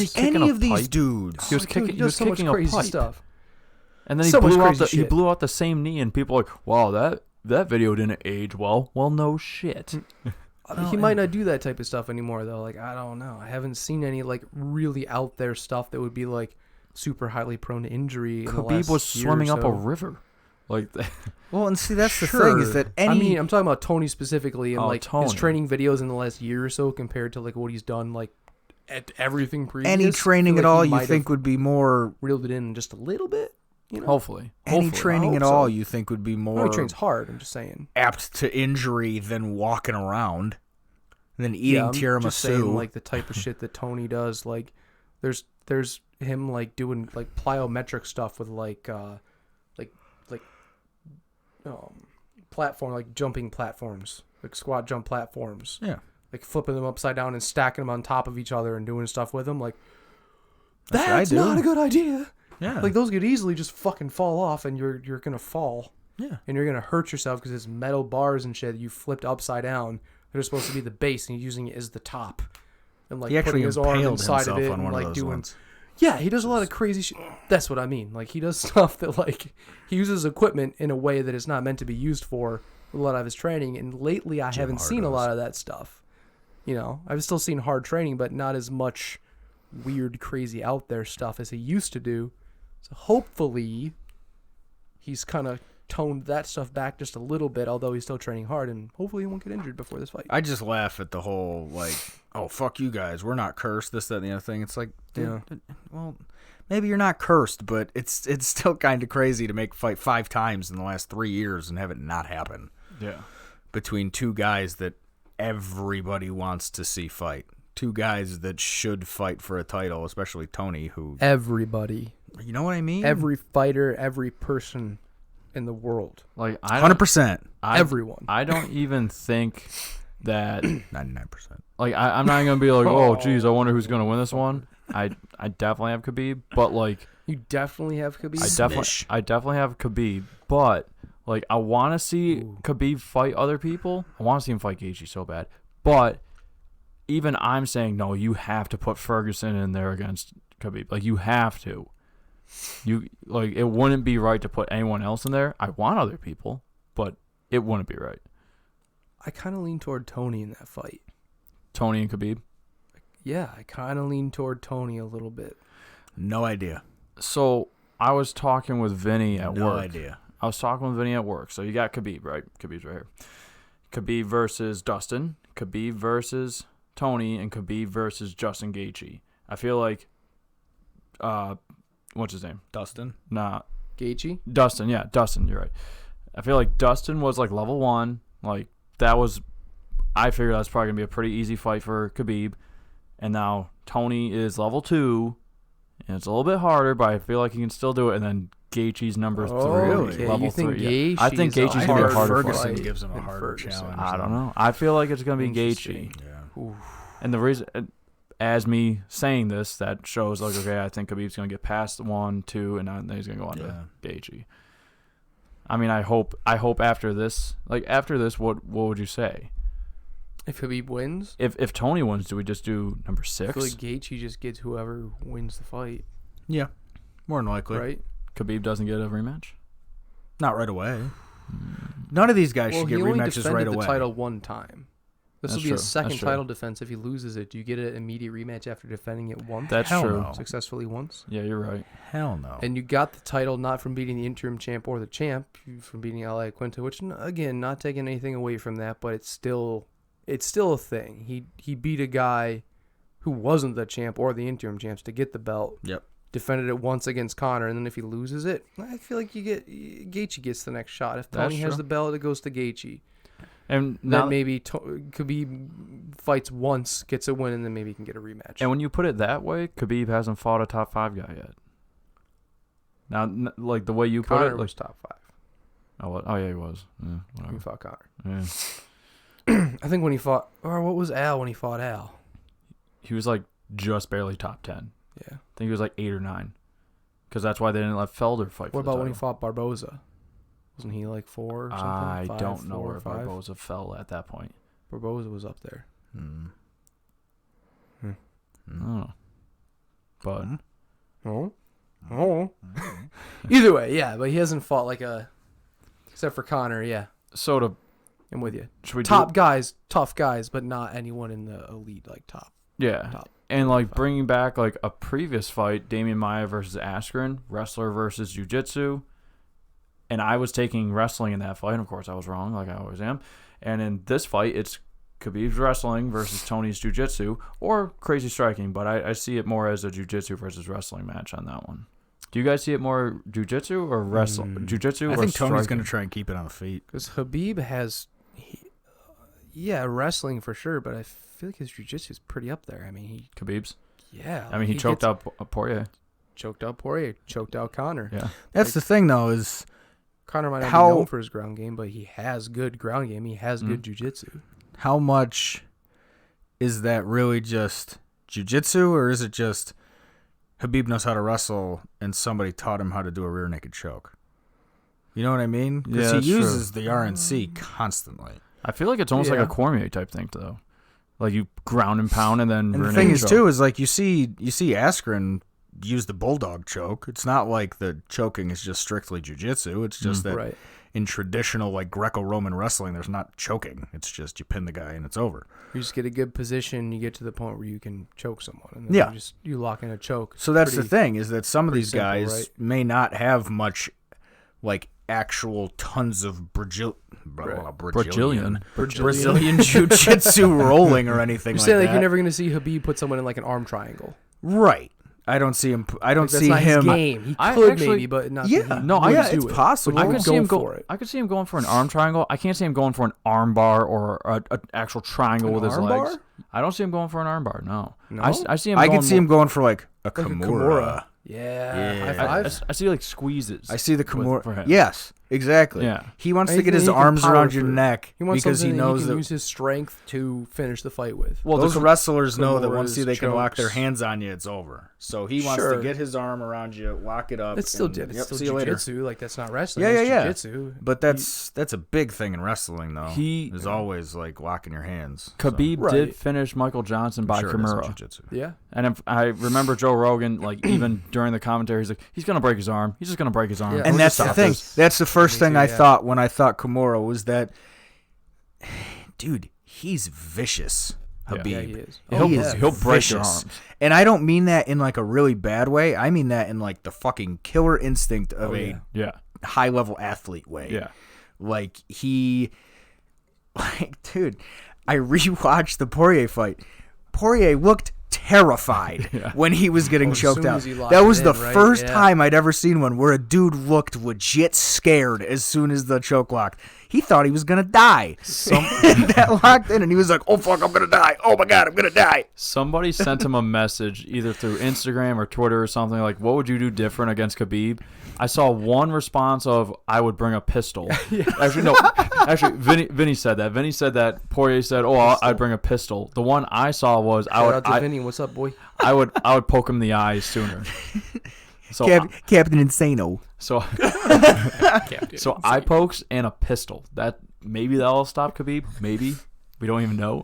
he kicking any of these dudes? He was kicking crazy a pipe. Stuff. And then he blew out the same knee, and people are like, wow, that video didn't age well. Well, no shit. He might not do that type of stuff anymore, though. Like, I don't know. I haven't seen any, like, really out there stuff that would be, like, super highly prone to injury. Khabib was swimming up a river. Like, well, and see, that's the thing is that I mean, I'm talking about Tony specifically and, like, his training videos in the last year or so compared to, like, what he's done, like, at everything previous. Any training at all you think would be more... reeled it in just a little bit? You know? Hopefully. Any training at all you think would be more... he trains hard, I'm just saying. ...apt to injury than walking around, than eating tiramisu. Just saying, like, the type of shit that Tony does. Like, there's him, like, doing, like, plyometric stuff with, like platform, like, jumping platforms. Like, squat jump platforms. Yeah. Like, flipping them upside down and stacking them on top of each other and doing stuff with them. Like, that's not a good idea. Yeah. Like, those could easily just fucking fall off and you're going to fall. Yeah. And you're going to hurt yourself because it's metal bars and shit that you flipped upside down. They're supposed to be the base and you're using it as the top. And, like, putting his arm inside of it and, like, doing... Ones. Yeah, he does a lot of crazy shit. That's what I mean. Like, he does stuff that, like, he uses equipment in a way that it's not meant to be used for with a lot of his training. And lately, I haven't seen a lot of that stuff. You know, I've still seen hard training, but not as much weird, crazy out there stuff as he used to do. So hopefully he's kind of toned that stuff back just a little bit, although he's still training hard, and hopefully he won't get injured before this fight. I just laugh at the whole, like, oh, fuck you guys, we're not cursed, this, that, and the other thing. It's like, dude, well, maybe you're not cursed, but it's still kind of crazy to make a fight 5 times in the last 3 years and have it not happen. Yeah. Between 2 guys that everybody wants to see fight. 2 guys that should fight for a title, especially Tony, who... Everybody. You know what I mean? Every fighter, every person in the world. Like, 100%. Everyone. I don't even think that... 99%. Like, I'm not going to be like, oh, geez, I wonder who's going to win this one. I definitely have Khabib, but, like... You definitely have Khabib? I definitely have Khabib, but... Like, I want to see Khabib fight other people. I want to see him fight Gaethje so bad. But even I'm saying, no, you have to put Ferguson in there against Khabib. Like, you have to. It wouldn't be right to put anyone else in there. I want other people, but it wouldn't be right. I kind of lean toward Tony in that fight. Tony and Khabib? Yeah, I kind of lean toward Tony a little bit. No idea. So, I was talking with Vinny at work. No idea. I was talking with Vinny at work. So you got Khabib, right? Khabib's right here. Khabib versus Dustin, Khabib versus Tony, and Khabib versus Justin Gaethje. I feel like, what's his name? Dustin? Nah. Gaethje? Dustin, yeah. Dustin, you're right. I feel like Dustin was like level 1. Like, I figured that's probably going to be a pretty easy fight for Khabib. And now Tony is level 2. And it's a little bit harder, but I feel like he can still do it. And then Gaethje's number 3, okay. level you think 3. Yeah. I think Gaethje's gonna be a harder Ferguson fight. gives him a harder challenge. I don't know. I feel like it's gonna be Gaethje. Yeah. And the reason, as me saying this, that shows like, okay, I think Khabib's gonna get past 1, 2, and then he's gonna go on to Gaethje. I mean, I hope after this, what would you say? If Khabib wins? If Tony wins, do we just do number 6? I feel like Gaethje just gets whoever wins the fight. Yeah, more than likely. Right? Khabib doesn't get a rematch? Not right away. None of these guys should get rematches right away. He only defended the title 1 time. This will be his second title defense. If he loses it, do you get an immediate rematch after defending it once? That's true. No. Successfully once? Yeah, you're right. Hell no. And you got the title not from beating the interim champ or the champ, from beating Ali Quinta, which, again, not taking anything away from that, but it's still a thing. He beat a guy who wasn't the champ or the interim champs to get the belt. Yep. Defended it once against Conor, and then if he loses it, I feel like Gaethje gets the next shot. If Tony has the belt, it goes to Gaethje. And then maybe Khabib fights once, gets a win, and then maybe he can get a rematch. And when you put it that way, Khabib hasn't fought a top 5 guy yet. Now, like the way you put Conor it, was top 5. Oh yeah, he was. Yeah, When he fought Conor. Yeah. I think when he fought, or what was Al when he fought Al? He was like just barely top 10. Yeah. I think he was like 8 or 9. Because that's why they didn't let Felder fight. What about when he fought Barboza? Wasn't he like 4 or something? I 5, don't know 4, where 5? Barboza fell at that point. Barboza was up there. Oh. But. Oh. Either way, yeah, but he hasn't fought like except for Conor, yeah. So I'm with you. Top guys, tough guys, but not anyone in the elite like top. Yeah. Top. And like bringing back like a previous fight, Damian Maia versus Askren, wrestler versus jiu-jitsu. And I was taking wrestling in that fight. And of course, I was wrong, like I always am. And in this fight, it's Khabib's wrestling versus Tony's jiu-jitsu, or crazy striking. But I see it more as a jiu-jitsu versus wrestling match on that one. Do you guys see it more jiu-jitsu or wrestling? Jiu-jitsu or I think Tony's striking? going to try and keep it on the feet. Because Khabib has, wrestling for sure, but I feel like his jiu-jitsu is pretty up there. I mean, Khabib's? Yeah. I mean, he choked out Poirier. Choked out Poirier. Choked out Conor. Yeah. That's the thing, though, is Conor might not be known for his ground game, but he has good ground game. He has good jiu-jitsu. How much is that really just jiu-jitsu, or is it just Khabib knows how to wrestle and somebody taught him how to do a rear naked choke? You know what I mean? Because he uses the RNC constantly. I feel like it's almost like a Cormier type thing, though. Like you ground and pound and then. And the thing is, too, is like you see Askren use the bulldog choke. It's not like the choking is just strictly jiu-jitsu. It's just that in traditional like Greco-Roman wrestling, there's not choking. It's just you pin the guy and it's over. You just get a good position. You get to the point where you can choke someone. And then you lock in a choke. So that's the thing, is that some of these guys may not have much like actual tons of Brazilian jiu-jitsu rolling or anything like that. You say like you're never going to see Khabib put someone in like an arm triangle. Right. I don't see him. I don't see him. His game. He could maybe, but not. Yeah, it's possible. I could see him I could see him going for an arm triangle. I can't see him going for an arm bar or an actual triangle with his legs. I don't see him going for an arm bar. No. I see him. I could see him going for like a Kimura. Yeah. High five. I see like squeezes. I see the Kimura. Yes, exactly. Yeah. He wants to get his arms around your neck because he knows he can use his strength to finish the fight with. Well, those wrestlers know that once they can lock their hands on you, it's over. So he wants to get his arm around you, lock it up. It's still jiu-jitsu. Like that's not wrestling. Yeah. Jiu-jitsu. But that's a big thing in wrestling, though. He is always like locking your hands. Khabib did finish Michael Johnson by Kimura. Yeah. And I remember Joe Rogan, like even during the commentary, he's like, he's gonna break his arm. He's just gonna break his arm. And that's the thing. That's the first thing I thought when I thought Kimura was that, dude, he's vicious. Habib. Yeah, he is. He'll break your arms. And I don't mean that in like a really bad way. I mean that in like the fucking killer instinct of a high level athlete way. Yeah. Like dude, I rewatched the Poirier fight. Poirier looked terrified when he was getting choked out. That was the first time I'd ever seen one where a dude looked legit scared as soon as the choke locked. He thought he was going to die. That locked in, and he was like, oh, fuck, I'm going to die. Oh, my God, I'm going to die. Somebody sent him a message either through Instagram or Twitter or something like, what would you do different against Khabib? I saw one response of, I would bring a pistol. Actually, Vinny said that. Vinny said that. Poirier said, I'd bring a pistol. The one I saw was, Vinny, what's up, boy? I would poke him in the eyes sooner. So Captain Insano. So eye pokes and a pistol. That'll stop Khabib. Maybe. We don't even know.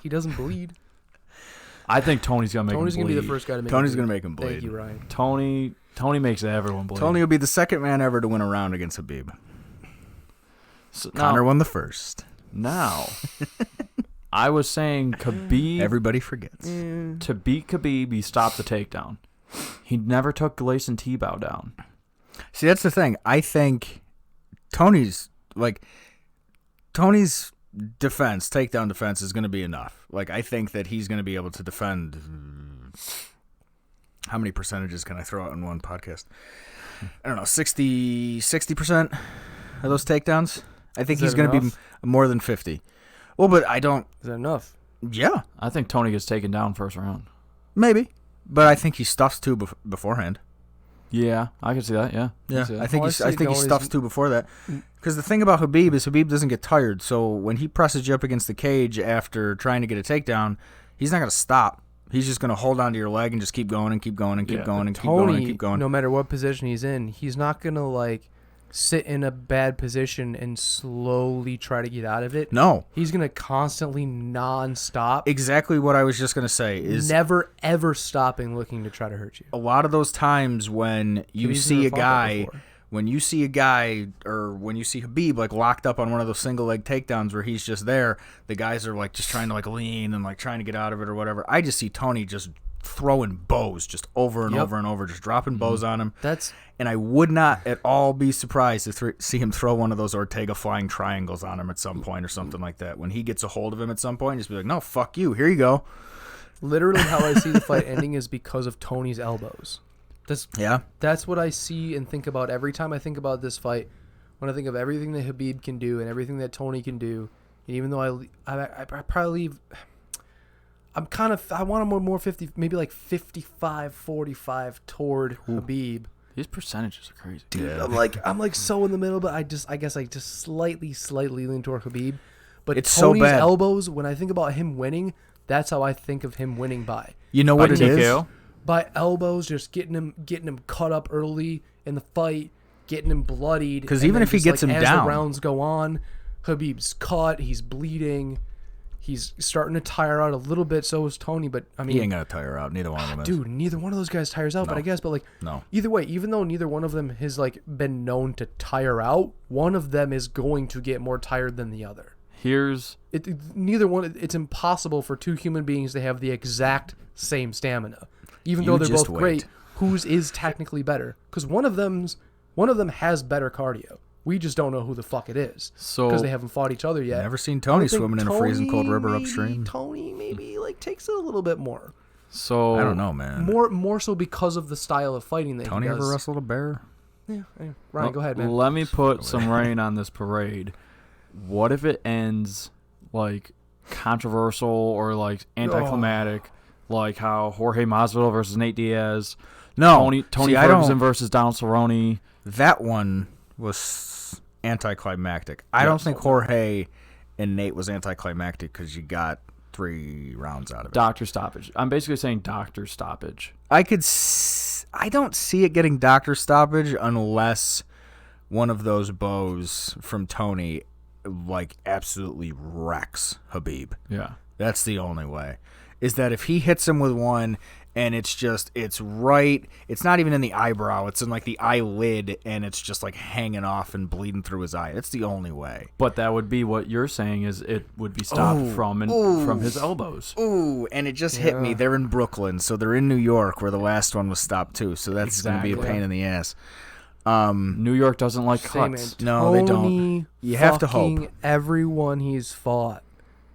He doesn't bleed. I think Tony's gonna make him bleed. Tony's gonna be the first guy to make Tony's gonna make him bleed. Thank you, Ryan. Tony makes everyone bleed. Tony will be the second man ever to win a round against Khabib. So, Conor won the first. Now, I was saying Khabib. Everybody forgets. To beat Khabib, he stopped the takedown. He never took Gleison Tebow down. See, that's the thing. I think Tony's takedown defense is going to be enough. Like, I think that he's going to be able to defend. How many percentages can I throw out in one podcast? I don't know, 60% of those takedowns? I think he's going to be more than 50. Well, but I don't. Is that enough? Yeah. I think Tony gets taken down first round. Maybe. But I think he stuffs two beforehand. Yeah, I can see that. Yeah, I think he stuffs two before that. Because the thing about Khabib is Khabib doesn't get tired. So when he presses you up against the cage after trying to get a takedown, he's not going to stop. He's just going to hold onto your leg and just keep going and keep going and keep going and keep going and keep going. No matter what position he's in, he's not going to sit in a bad position and slowly try to get out of it. No. He's going to constantly non-stop. Exactly what I was just going to say is never, ever stopping looking to try to hurt you. A lot of those times when you see a guy when you see a guy or when you see Khabib like locked up on one of those single leg takedowns where he's just there, the guys are like just trying to like lean and like trying to get out of it or whatever. I just see Tony just throwing bows just over and over and over, just dropping bows on him. And I would not at all be surprised to see him throw one of those Ortega flying triangles on him at some point or something like that. When he gets a hold of him at some point, just be like, no, fuck you. Here you go. Literally how I see the fight ending is because of Tony's elbows. That's what I see and think about every time I think about this fight. When I think of everything that Khabib can do and everything that Tony can do, and even though I probably leave, I want him more 50, maybe like 55-45 toward Khabib. These percentages are crazy, dude. Yeah. I'm like so in the middle, but I guess I just slightly lean toward Khabib. But it's Tony's so bad. Elbows, when I think about him winning, that's how I think of him winning by. You know what it is? By elbows, just getting him cut up early in the fight, getting him bloodied. Because even if he gets him as down, the rounds go on, Khabib's cut, he's bleeding, he's starting to tire out a little bit. So is Tony, but I mean, he ain't gonna tire out. Neither one of them is. Dude, neither one of those guys tires out. No. But I guess, either way, even though neither one of them has like been known to tire out, one of them is going to get more tired than the other. Neither one. It's impossible for two human beings to have the exact same stamina. Even though they're both great, whose is technically better? Because one of them has better cardio. We just don't know who the fuck it is because they haven't fought each other yet. Never seen Tony swimming in a freezing cold river upstream. Tony maybe like takes it a little bit more. So I don't know, man. More so because of the style of fighting that Tony he does. ever wrestled a bear? Yeah. Ryan, go ahead, man. Let me put some rain on this parade. What if it ends like controversial or like anticlimactic? Like how Jorge Masvidal versus Nate Diaz. No. Tony Ferguson versus Donald Cerrone. That one was anticlimactic. I don't think Jorge and Nate was anticlimactic because you got 3 rounds out of it. Doctor stoppage. I'm basically saying doctor stoppage. I don't see it getting doctor stoppage unless one of those bows from Tony like absolutely wrecks Khabib. Yeah. That's the only way. Is that if he hits him with one and it's right, it's not even in the eyebrow, it's in like the eyelid and it's just like hanging off and bleeding through his eye. That's the only way. But that would be what you're saying is it would be stopped from his elbows. Ooh, and it just hit me. They're in Brooklyn, so they're in New York where the last one was stopped too. So that's going to be a pain in the ass. New York doesn't like cuts. No, they don't. You have to hope. Everyone he's fought,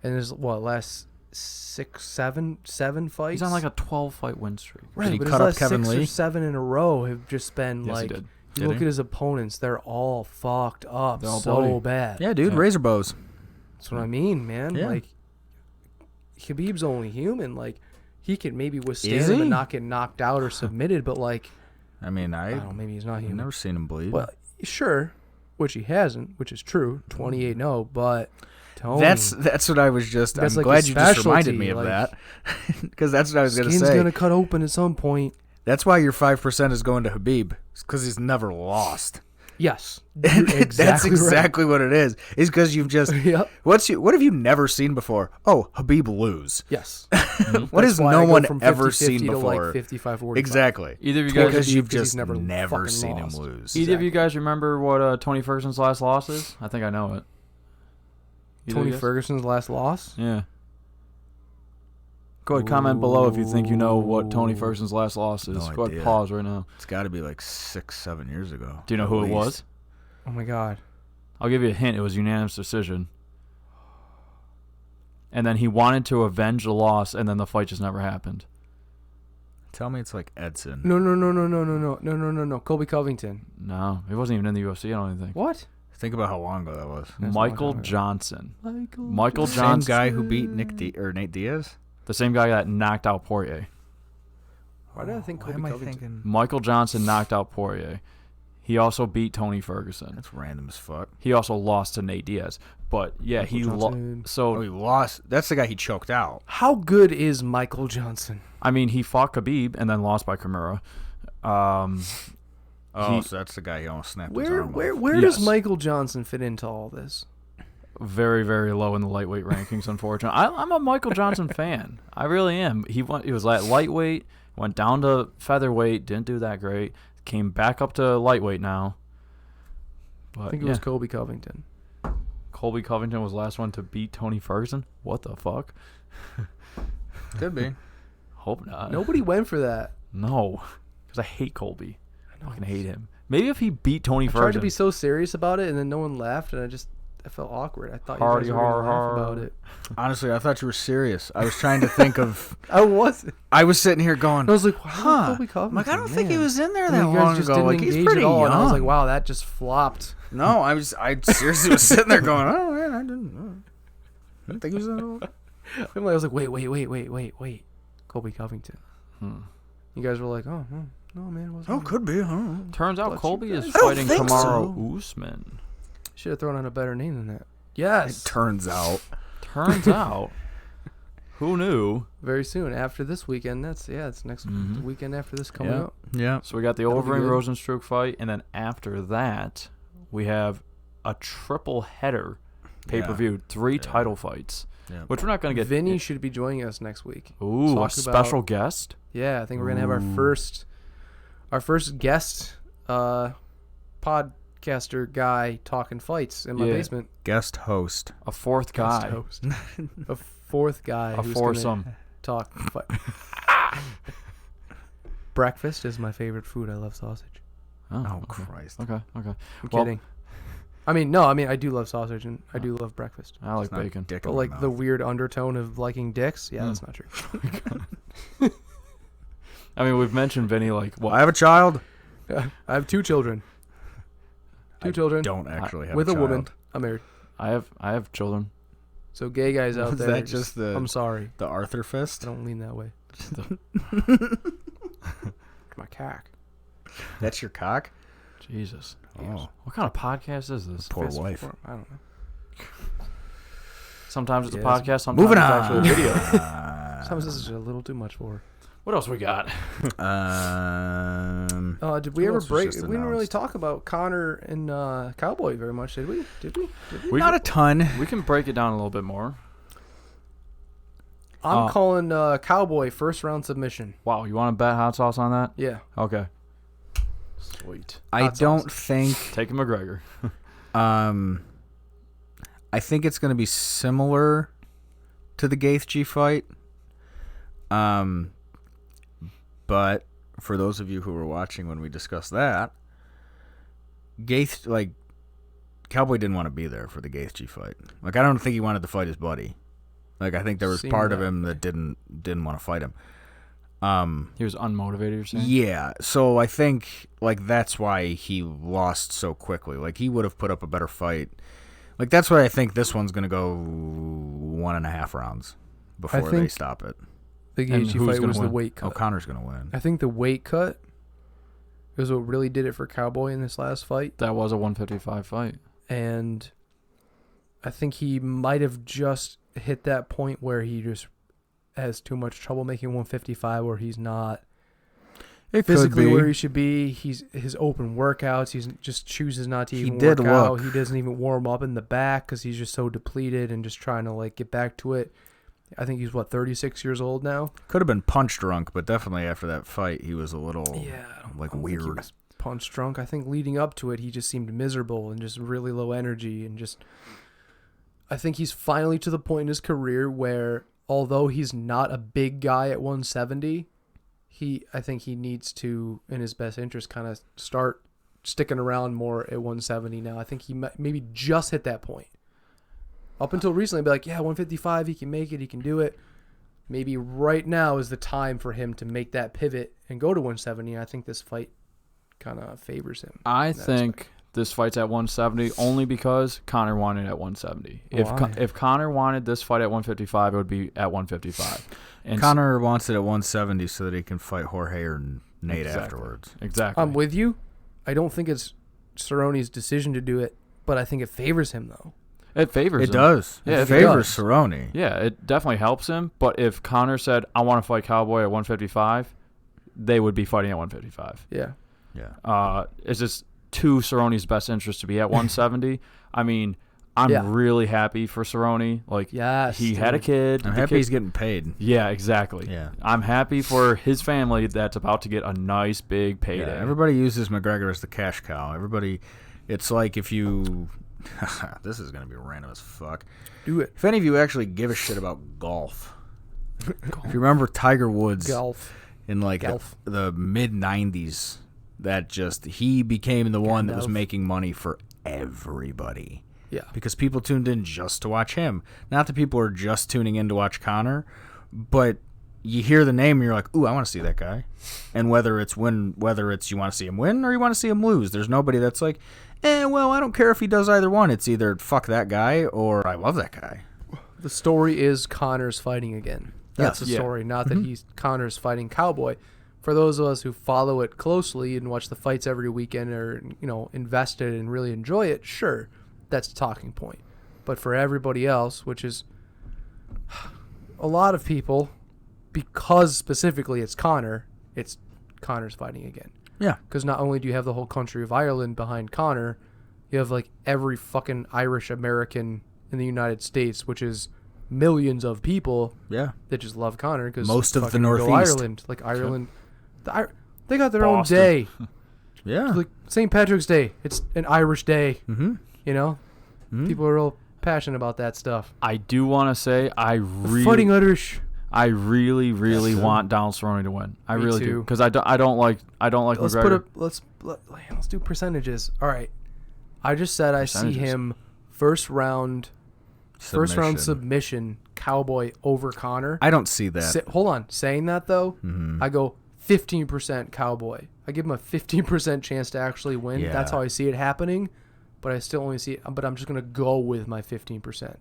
and there's last 7 fights. He's on like a 12-fight win streak. Right, did he but cut his up Kevin 6 Lee? or 7 in a row have just been yes, like. He did. You look at his opponents; they're all fucked up bloody. bad. Yeah, dude, razor bows. That's what I mean, man. Yeah. Like, Khabib's only human. Like, he can maybe withstand him and not get knocked out or submitted, but like. I mean, I don't know, maybe he's not human. I've never seen him bleed. Well, sure, which he hasn't, which is true. 28-0, but Tony. That's what I was just. I'm like glad you just reminded me of that, because that's what I was going to say. Skin's going to cut open at some point. That's why your 5% is going to Khabib, because he's never lost. Yes, that's exactly what it is. Is because you've just what have you never seen before? Oh, Khabib lose. Yes. What has no one ever seen to before? Like 55-45. Exactly. Either of you guys, because you've just never seen him lose. Either of you guys remember what Tony Ferguson's last loss is? I think I know it. Tony Ferguson's last loss? Yeah. Go ahead, comment below if you think you know what Tony Ferguson's last loss is. Go ahead, pause right now. It's got to be like 6-7 years ago. Do you know who it was? Oh my God. I'll give you a hint. It was unanimous decision. And then he wanted to avenge the loss, and then the fight just never happened. Tell me it's like Edson. No. Colby Covington. No, he wasn't even in the UFC, I don't even think. What? Think about how long ago that was. Michael Johnson. Michael Johnson. Same guy who beat Nate Diaz? The same guy that knocked out Poirier. Why did I think Colby Covington? Michael Johnson knocked out Poirier. He also beat Tony Ferguson. That's random as fuck. He also lost to Nate Diaz. But yeah, he lost. That's the guy he choked out. How good is Michael Johnson? I mean, he fought Khabib and then lost by Kimura. So that's the guy he almost snapped his arm off. Where does Michael Johnson fit into all this? Very, very low in the lightweight rankings, unfortunately. I'm a Michael Johnson fan. I really am. He was at lightweight, went down to featherweight, didn't do that great, came back up to lightweight now. But, I think it was Colby Covington. Colby Covington was the last one to beat Tony Ferguson? What the fuck? Could be. Hope not. Nobody went for that. No, because I hate Colby. I fucking hate him. Maybe if he beat Tony Ferguson. I tried to be so serious about it, and then no one laughed, and I felt awkward. I thought you guys were going to laugh about it. Honestly, I thought you were serious. I was trying to think of... I wasn't. I was sitting here going... I was like, wow, Colby Covington. I'm like, I don't think he was in there that you guys long just ago. didn't Like, he's engage pretty at all, young. and I was like, wow, that just flopped. No, I seriously was sitting there going, oh, man, I didn't think he was in there. I was like, wait. Colby Covington. You guys were like, oh, no, man. It wasn't. Oh, could be. Huh? Turns out Colby is I don't fighting think Kamaru Usman. Should have thrown out a better name than that. Yes. It turns out. Who knew? Very soon after this weekend. It's next weekend after this coming up. Yeah. So we got the Overeem Rosenstruck fight, and then after that, we have a triple header pay-per-view, 3 title fights, which we're not going to get. Vinny should be joining us next week. Ooh, a special guest? Yeah, I think we're going to have our first guest podcaster guy talking fights in my basement. Guest host. A fourth guy. A fourth guy. A foursome. Talk fight. Breakfast is my favorite food. I love sausage. Oh, Christ. Okay. I'm kidding. I do love sausage, and I do love breakfast. I like bacon. But like the weird undertone of liking dicks, that's not true. I mean, we've mentioned Vinny like what? I have a child. I have 2 children. Don't actually have with a a child. woman. I'm married. I have children. So gay guys out there. Is that just the? I'm sorry. The Arthur fist. I don't lean that way. My cock. That's your cock. Jesus. Oh. What kind of podcast is this? Poor wife. I don't know. Sometimes it's a podcast. Sometimes moving it's on. actually a video. Sometimes this is a little too much for her. What else we got? Did we ever break? We didn't really talk about Connor and Cowboy very much, did we? Did we? Not a ton. We can break it down a little bit more. I'm calling Cowboy first round submission. Wow, you want to bet hot sauce on that? Yeah. Okay. Sweet. I don't think. Take McGregor. I think it's going to be similar to the Gaethje fight. But for those of you who were watching when we discussed that, Cowboy didn't want to be there for the Gaethje fight. Like, I don't think he wanted to fight his buddy. Like, I think there was part of him that didn't want to fight him. He was unmotivated, you're saying? Yeah, so I think that's why he lost so quickly. Like, he would have put up a better fight. Like, that's why I think this one's going to go 1.5 rounds before they stop it. The Gaethje fight was the weight cut. Connor's going to win. I think the weight cut was what really did it for Cowboy in this last fight. That was a 155 fight. And I think he might have just hit that point where he just has too much trouble making 155, where he's not physically where he should be. His open workouts, he just chooses not to even work out. He doesn't even warm up in the back because he's just so depleted and just trying to get back to it. I think he's 36 years old now. Could have been punch drunk, but definitely after that fight, he was a little weird. He was punch drunk. I think leading up to it, he just seemed miserable and just really low energy, and just. I think he's finally to the point in his career where, although he's not a big guy at 170, I think he needs to, in his best interest, kind of start sticking around more at 170 now. I think he maybe just hit that point. Up until recently, I'd be like, yeah, 155, he can make it, he can do it. Maybe right now is the time for him to make that pivot and go to 170. I think this fight kind of favors him. I think this fight's at 170 only because Connor wanted it at 170. If Connor wanted this fight at 155, it would be at 155. And Connor wants it at 170 so that he can fight Jorge or Nate afterwards. Exactly. I'm with you. I don't think it's Cerrone's decision to do it, but I think it favors him, though. It favors him. It does. Yeah, it favors Cerrone. Yeah, it definitely helps him. But if Connor said, I want to fight Cowboy at 155, they would be fighting at 155. Yeah. It's just to Cerrone's best interest to be at 170. I mean, I'm really happy for Cerrone. He had a kid. I'm happy he's getting paid. Yeah, exactly. Yeah. I'm happy for his family that's about to get a nice big payday. Yeah, everybody uses McGregor as the cash cow. Everybody It's like if you... this is going to be random as fuck. Do it. If any of you actually give a shit about golf. If you remember Tiger Woods in like the mid-90s, that just... He became the one that was making money for everybody. Yeah. Because people tuned in just to watch him. Not that people are just tuning in to watch Conor, but you hear the name and you're like, ooh, I want to see that guy. And whether it's you want to see him win or you want to see him lose, there's nobody that's like, well, I don't care if he does either one. It's either fuck that guy or I love that guy. The story is Conor's fighting again. That's the story, not that Conor's fighting Cowboy. For those of us who follow it closely and watch the fights every weekend or, invested and really enjoy it, sure, that's the talking point. But for everybody else, which is a lot of people, because specifically it's Conor, it's Conor's fighting again. Yeah. Because not only do you have the whole country of Ireland behind Conor, you have like every fucking Irish American in the United States, which is millions of people that just love Conor. Because most of the Northeast. Ireland. Like Ireland. They got their own day. Yeah. Like St. Patrick's Day. It's an Irish day. Mm-hmm. People are real passionate about that stuff. I do want to say Fighting Irish. I really, really want Donald Cerrone to win. I really do, because I don't like McGregor. Let's do percentages. All right, I just said I see him first round submission Cowboy over Conor. I don't see that. Hold on, saying that though, I go 15% Cowboy. I give him a 15% chance to actually win. Yeah. That's how I see it happening, but I still only see it. But I'm just gonna go with my 15%.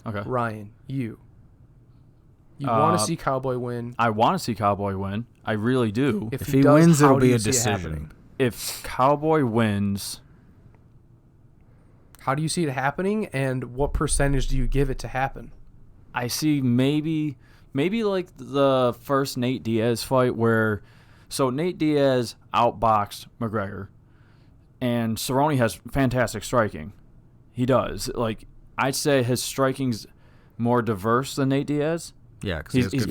Okay, Ryan, you want to see Cowboy win? I want to see Cowboy win. I really do. If he wins, it'll be a decision. If Cowboy wins, how do you see it happening, and what percentage do you give it to happen? I see maybe like the first Nate Diaz fight where, so Nate Diaz outboxed McGregor, and Cerrone has fantastic striking. He does. Like, I'd say his striking's more diverse than Nate Diaz. Yeah, because he's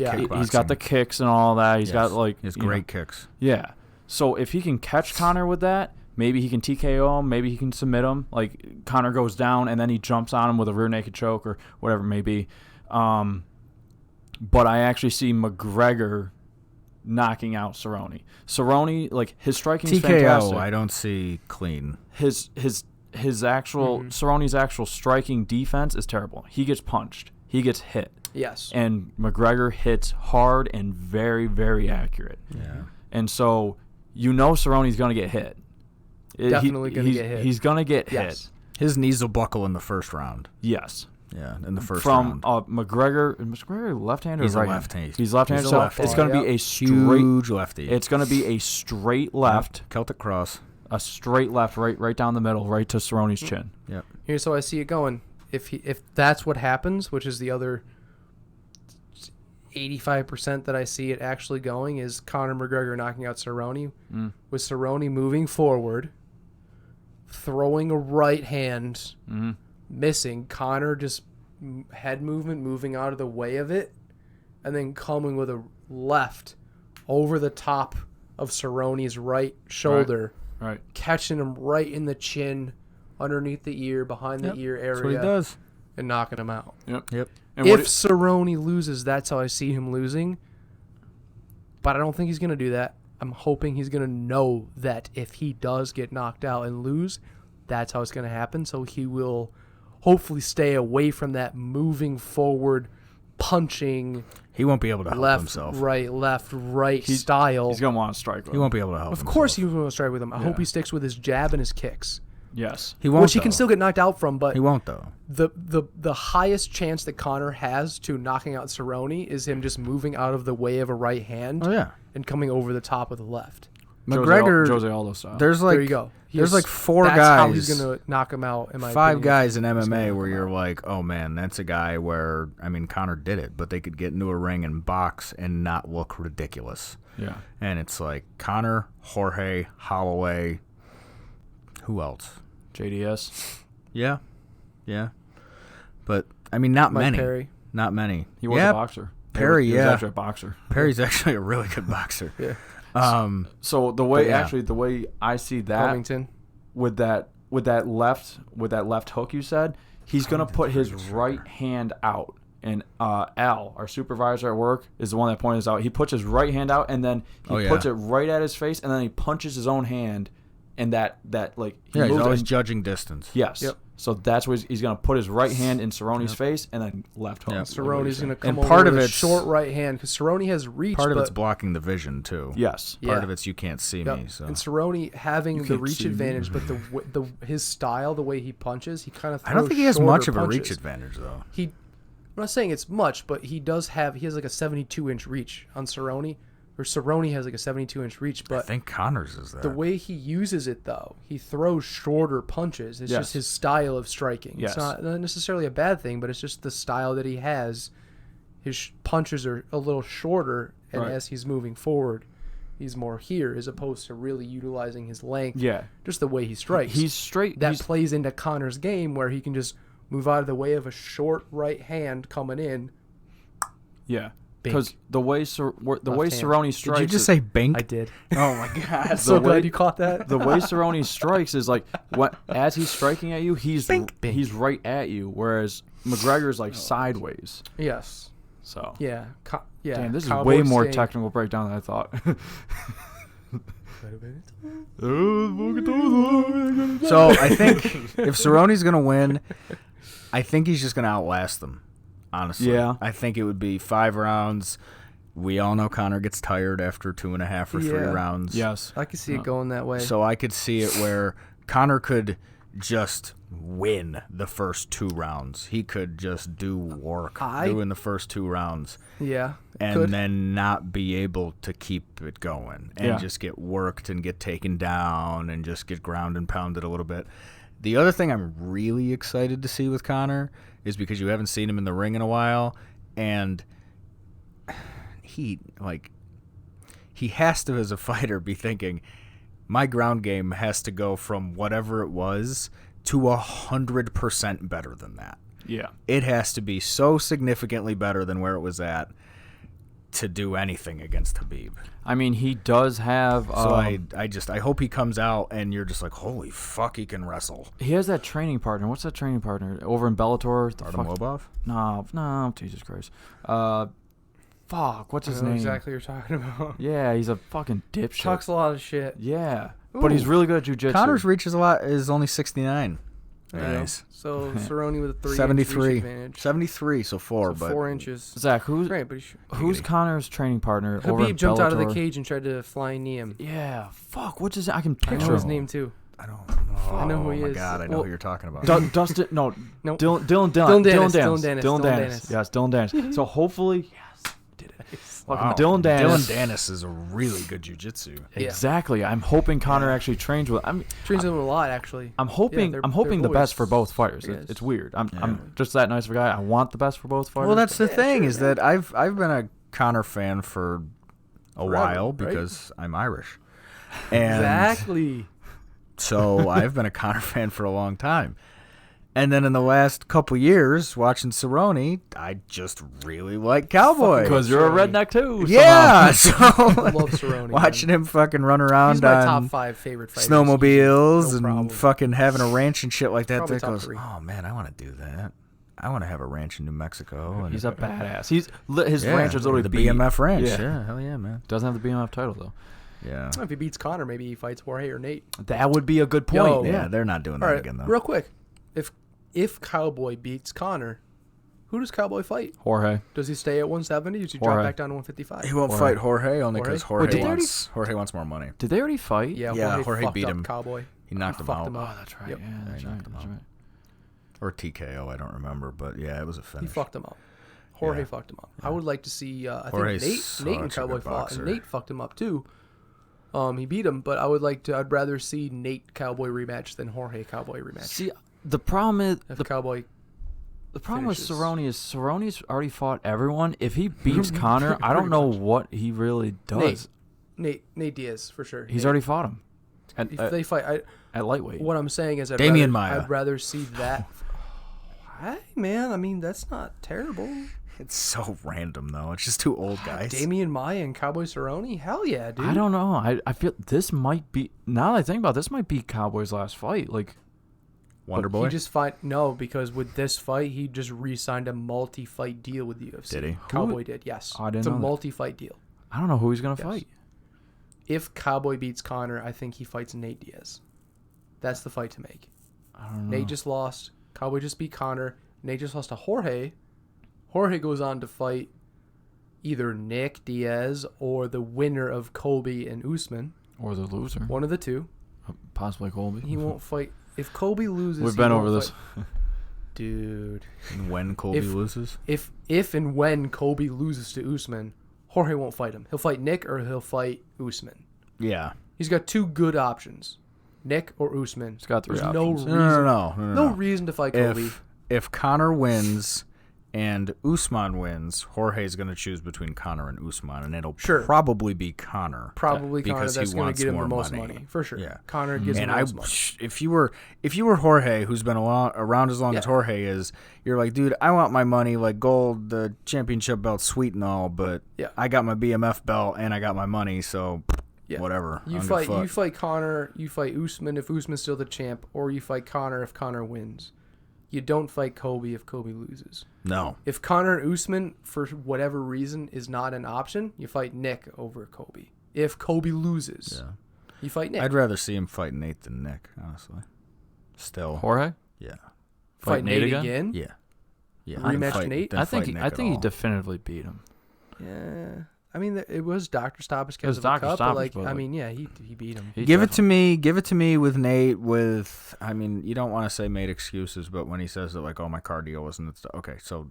got the kicks and all that. He's got he has great kicks. Yeah. So if he can catch Conor with that, maybe he can TKO him. Maybe he can submit him. Like, Conor goes down and then he jumps on him with a rear naked choke or whatever it may be. But I actually see McGregor knocking out Cerrone. Cerrone, like, his striking is fantastic. I don't see clean. His actual Cerrone's actual striking defense is terrible. He gets punched. He gets hit. Yes. And McGregor hits hard and very, very accurate. Yeah. And so Cerrone's going to get hit. Definitely going to get hit. He's going to get hit. His knees will buckle in the first round. Yes. Yeah, in the first round. From McGregor left-handed or right? Left-handed. He's left-handed. He's so lefty. it's going to be a huge lefty. It's going to be a straight left. Celtic cross. A straight left, right down the middle, right to Cerrone's chin. Yep. Here's how I see it going. If that's what happens, which is the other 85% that I see it actually going, is Conor McGregor knocking out Cerrone, with Cerrone moving forward, throwing a right hand, missing, Conor just head movement, moving out of the way of it, and then coming with a left over the top of Cerrone's right shoulder, right. Catching him right in the chin, underneath the ear, behind the ear area. That's what he does. And knocking him out. Yep. And if Cerrone loses, that's how I see him losing. But I don't think he's going to do that. I'm hoping he's going to know that if he does get knocked out and lose, that's how it's going to happen. So he will hopefully stay away from that moving forward, punching. He won't be able to help himself. Left, right style. He's going to want to strike with him. He won't be able to help himself. Of course he will want to strike with him. I hope he sticks with his jab and his kicks. Yes. He won't, which he can still get knocked out from, but he won't, though. The highest chance that Conor has to knocking out Cerrone is him just moving out of the way of a right hand and coming over the top of the left. McGregor, Jose Aldo style. There you go. There's like four guys. That's how he's going to knock him out, in my opinion. Guys in MMA where you're like, oh, man, that's a guy where, I mean, Conor did it, but they could get into a ring and box and not look ridiculous. Yeah. And it's like Conor, Jorge, Holloway. Who else? JDS. Yeah. But, I mean, not Mike many. Perry. Not many. He was a boxer. Perry, he was actually a boxer. Perry's actually a really good boxer. Yeah. So the way I see that Covington. with that with that left hook you said, he's going to put his right hand out. And Al, our supervisor at work, is the one that pointed this out. He puts his right hand out, and then he puts it right at his face, and then he punches his own hand, and that like he's always judging distance. Yes. Yep. So that's what he's going to put his right hand in Cerrone's face, and then left hook. Yep. Cerrone's going to come over with a short right hand because Cerrone has reach. Part of it's blocking the vision too. Yes. Part of it's you can't see me. So. And Cerrone having the reach advantage, but his style, the way he punches, he kind of. I don't think he has much of a reach advantage though. I'm not saying it's much, but he has like a 72-inch reach on Cerrone, or Cerrone has like a 72-inch reach. But I think Connor's is that. The way he uses it, though, he throws shorter punches. It's just his style of striking. Yes. It's not necessarily a bad thing, but it's just the style that he has. His punches are a little shorter, and as he's moving forward, he's more here as opposed to really utilizing his length. Yeah. Just the way he strikes. He's straight. That plays into Connor's game where he can just move out of the way of a short right hand coming in. Yeah, because the way Cerrone strikes. Did you just say bink? I did. Oh my god! So glad you caught that. The way Cerrone strikes is like as he's striking at you, he's right at you, whereas McGregor's like sideways. Yes. So yeah. Damn, this is way more technical breakdown than I thought. So I think if Cerrone's gonna win, I think he's just gonna outlast them. Honestly, yeah. I think it would be 5 rounds. We all know Conor gets tired after 2.5 or 3 rounds. Yes, I could see it going that way. So I could see it where Conor could just win the first 2 rounds. He could just do work doing the first 2 rounds. Yeah. And then not be able to keep it going and just get worked and get taken down and just get ground and pounded a little bit. The other thing I'm really excited to see with Conor is because you haven't seen him in the ring in a while, and he has to, as a fighter, be thinking, my ground game has to go from whatever it was to 100% better than that. Yeah. It has to be so significantly better than where it was at to do anything against Khabib. I mean, he does have. So I hope he comes out and you're just like, holy fuck, he can wrestle. He has that training partner. What's that training partner over in Bellator? Artem Lobov? No, Jesus Christ. What's his name? Exactly what you're talking about. Yeah, he's a fucking dipshit. Talks a lot of shit. Yeah, but he's really good at jiu-jitsu. Conor's reach is only 69. Nice. So Cerrone with a 73 advantage. 73, so 4, but 4 inches. Zach, who's Connor's training partner? Khabib jumped out of the cage and tried to flying knee him. Yeah, fuck. What's his? I can picture I know his name too. I don't know. I know who he is. Oh my god, I know who you're talking about. Dustin? No, nope. Dylan Dennis. Yes, Dylan Dennis. So hopefully, did it. Wow. Dylan Dennis. Dylan Dennis is a really good jiu-jitsu. Exactly. I'm hoping Conor actually trains with. Trains with him a lot, actually. I'm hoping the best for both fighters. It's weird. I'm just that nice of a guy. I want the best for both fighters. Well, that's the thing is that I've been a Conor fan for a while because I'm Irish. And exactly. So I've been a Conor fan for a long time. And then in the last couple years, watching Cerrone, I just really like Cowboy. Because you're a redneck too. Yeah, so I love Cerrone. Watching him fucking run around He's my on top 5 favorite fighters. snowmobiles and fucking having a ranch and shit like that. Probably That goes, 3. oh man, I want to do that. I want to have a ranch in New Mexico. And he's a badass. His ranch is literally the BMF ranch. Yeah, hell yeah, man. Doesn't have the BMF title though. Yeah. If he beats Conor, maybe he fights Jorge or Nate. That would be a good point. Yeah, they're not doing that again though. Real quick, if Cowboy beats Conor, who does Cowboy fight? Jorge. Does he stay at 170 or does he drop back down to 155? He won't fight Jorge only because Jorge wants more money. Did they already fight? Yeah, Jorge beat him. Cowboy. He knocked him out. Oh, that's right. Yep. Yeah, that's right. Or TKO, I don't remember, but yeah, it was a finish. He fucked him up. Jorge fucked him up. I would like to see. I think Nate and Cowboy fought, and Nate fucked him up too. He beat him, but I'd rather see Nate Cowboy rematch than Jorge Cowboy rematch. See, the problem is Cowboy. The problem with Cerrone is Cerrone's already fought everyone. If he beats Conor, I don't know what he really does. Nate Diaz for sure. He's already fought him. If they fight at lightweight. What I'm saying is, Maya. I'd rather see that. Hey man, I mean that's not terrible. It's so random though. It's just 2 old guys. Damian Maya and Cowboy Cerrone? Hell yeah, dude. I don't know. I feel this might be, now that I think about it, this might be Cowboy's last fight. Like, Wonder Boy? He just because with this fight, he just re-signed a multi-fight deal with the UFC. Did he? Cowboy did, yes. I didn't it's a know that. multi-fight deal. I don't know who he's going to fight. If Cowboy beats Conor, I think he fights Nate Diaz. That's the fight to make. I don't know. Nate just lost. Cowboy just beat Conor. Nate just lost to Jorge. Jorge goes on to fight either Nick Diaz or the winner of Colby and Usman. Or the loser. One of the two. Possibly Colby. He won't fight. If Colby loses, we've been over this. Dude. And when Colby loses? If and when Colby loses to Usman, Jorge won't fight him. He'll fight Nick or he'll fight Usman. Yeah. He's got two good options. Nick or Usman. He's got 3 There's options. No reason to fight Colby. If Conor wins and Usman wins, Jorge's going to choose between Conor and Usman, and it'll probably be Conor. Probably Conor. Because That's he going to wants get him more the most money. money. For sure. Yeah. Conor gives him the most money. If you were Jorge, who's been around as long as Jorge is, you're like, dude, I want my money like gold, the championship belt, sweet and all, but I got my BMF belt and I got my money, so whatever. You fight Conor, you fight Usman if Usman's still the champ, or you fight Conor if Conor wins. You don't fight Colby if Colby loses. No. If Conor and Usman, for whatever reason, is not an option, you fight Nick over Colby. If Colby loses, you fight Nick. I'd rather see him fight Nate than Nick, honestly. Still. Jorge? Yeah. Fight Nate again? Yeah. Rematch Nate? I think he definitively beat him. Yeah. I mean, it was doctor stoppage because of Dr. the cup, Stoppage, but he beat him. Give it to me with Nate I mean, you don't want to say made excuses, but when he says that, like, oh, my cardio wasn't, okay, so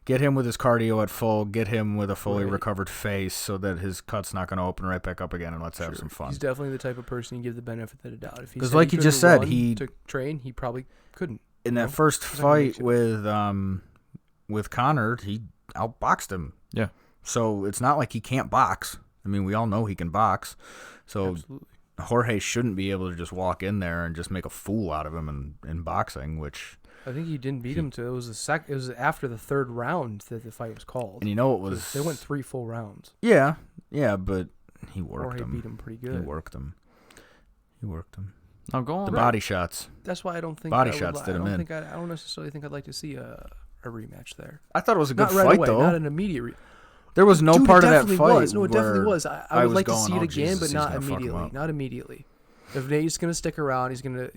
get him with his cardio at full, get him with a fully recovered face so that his cut's not going to open right back up again, and let's have some fun. He's definitely the type of person you give the benefit of the doubt. Because like you just said, to train, he probably couldn't. In that first fight with Conor, he outboxed him. Yeah. So it's not like he can't box. I mean, we all know he can box. So Absolutely. Jorge shouldn't be able to just walk in there and just make a fool out of him in boxing, which I think he didn't beat him till it was it was after the third round that the fight was called. And you know it was they went 3 full rounds. Yeah, but he worked him. Jorge beat him pretty good. He worked him. Now go on. The body shots. That's why I don't think body shots did him in. I don't necessarily think I'd like to see a rematch there. I thought it was a good not right fight away, though. Not an immediate. There was no part of that fight. No, it definitely was. I would like to see it again, Jesus, but not immediately. Not immediately. If Nate's going to stick around, he's going to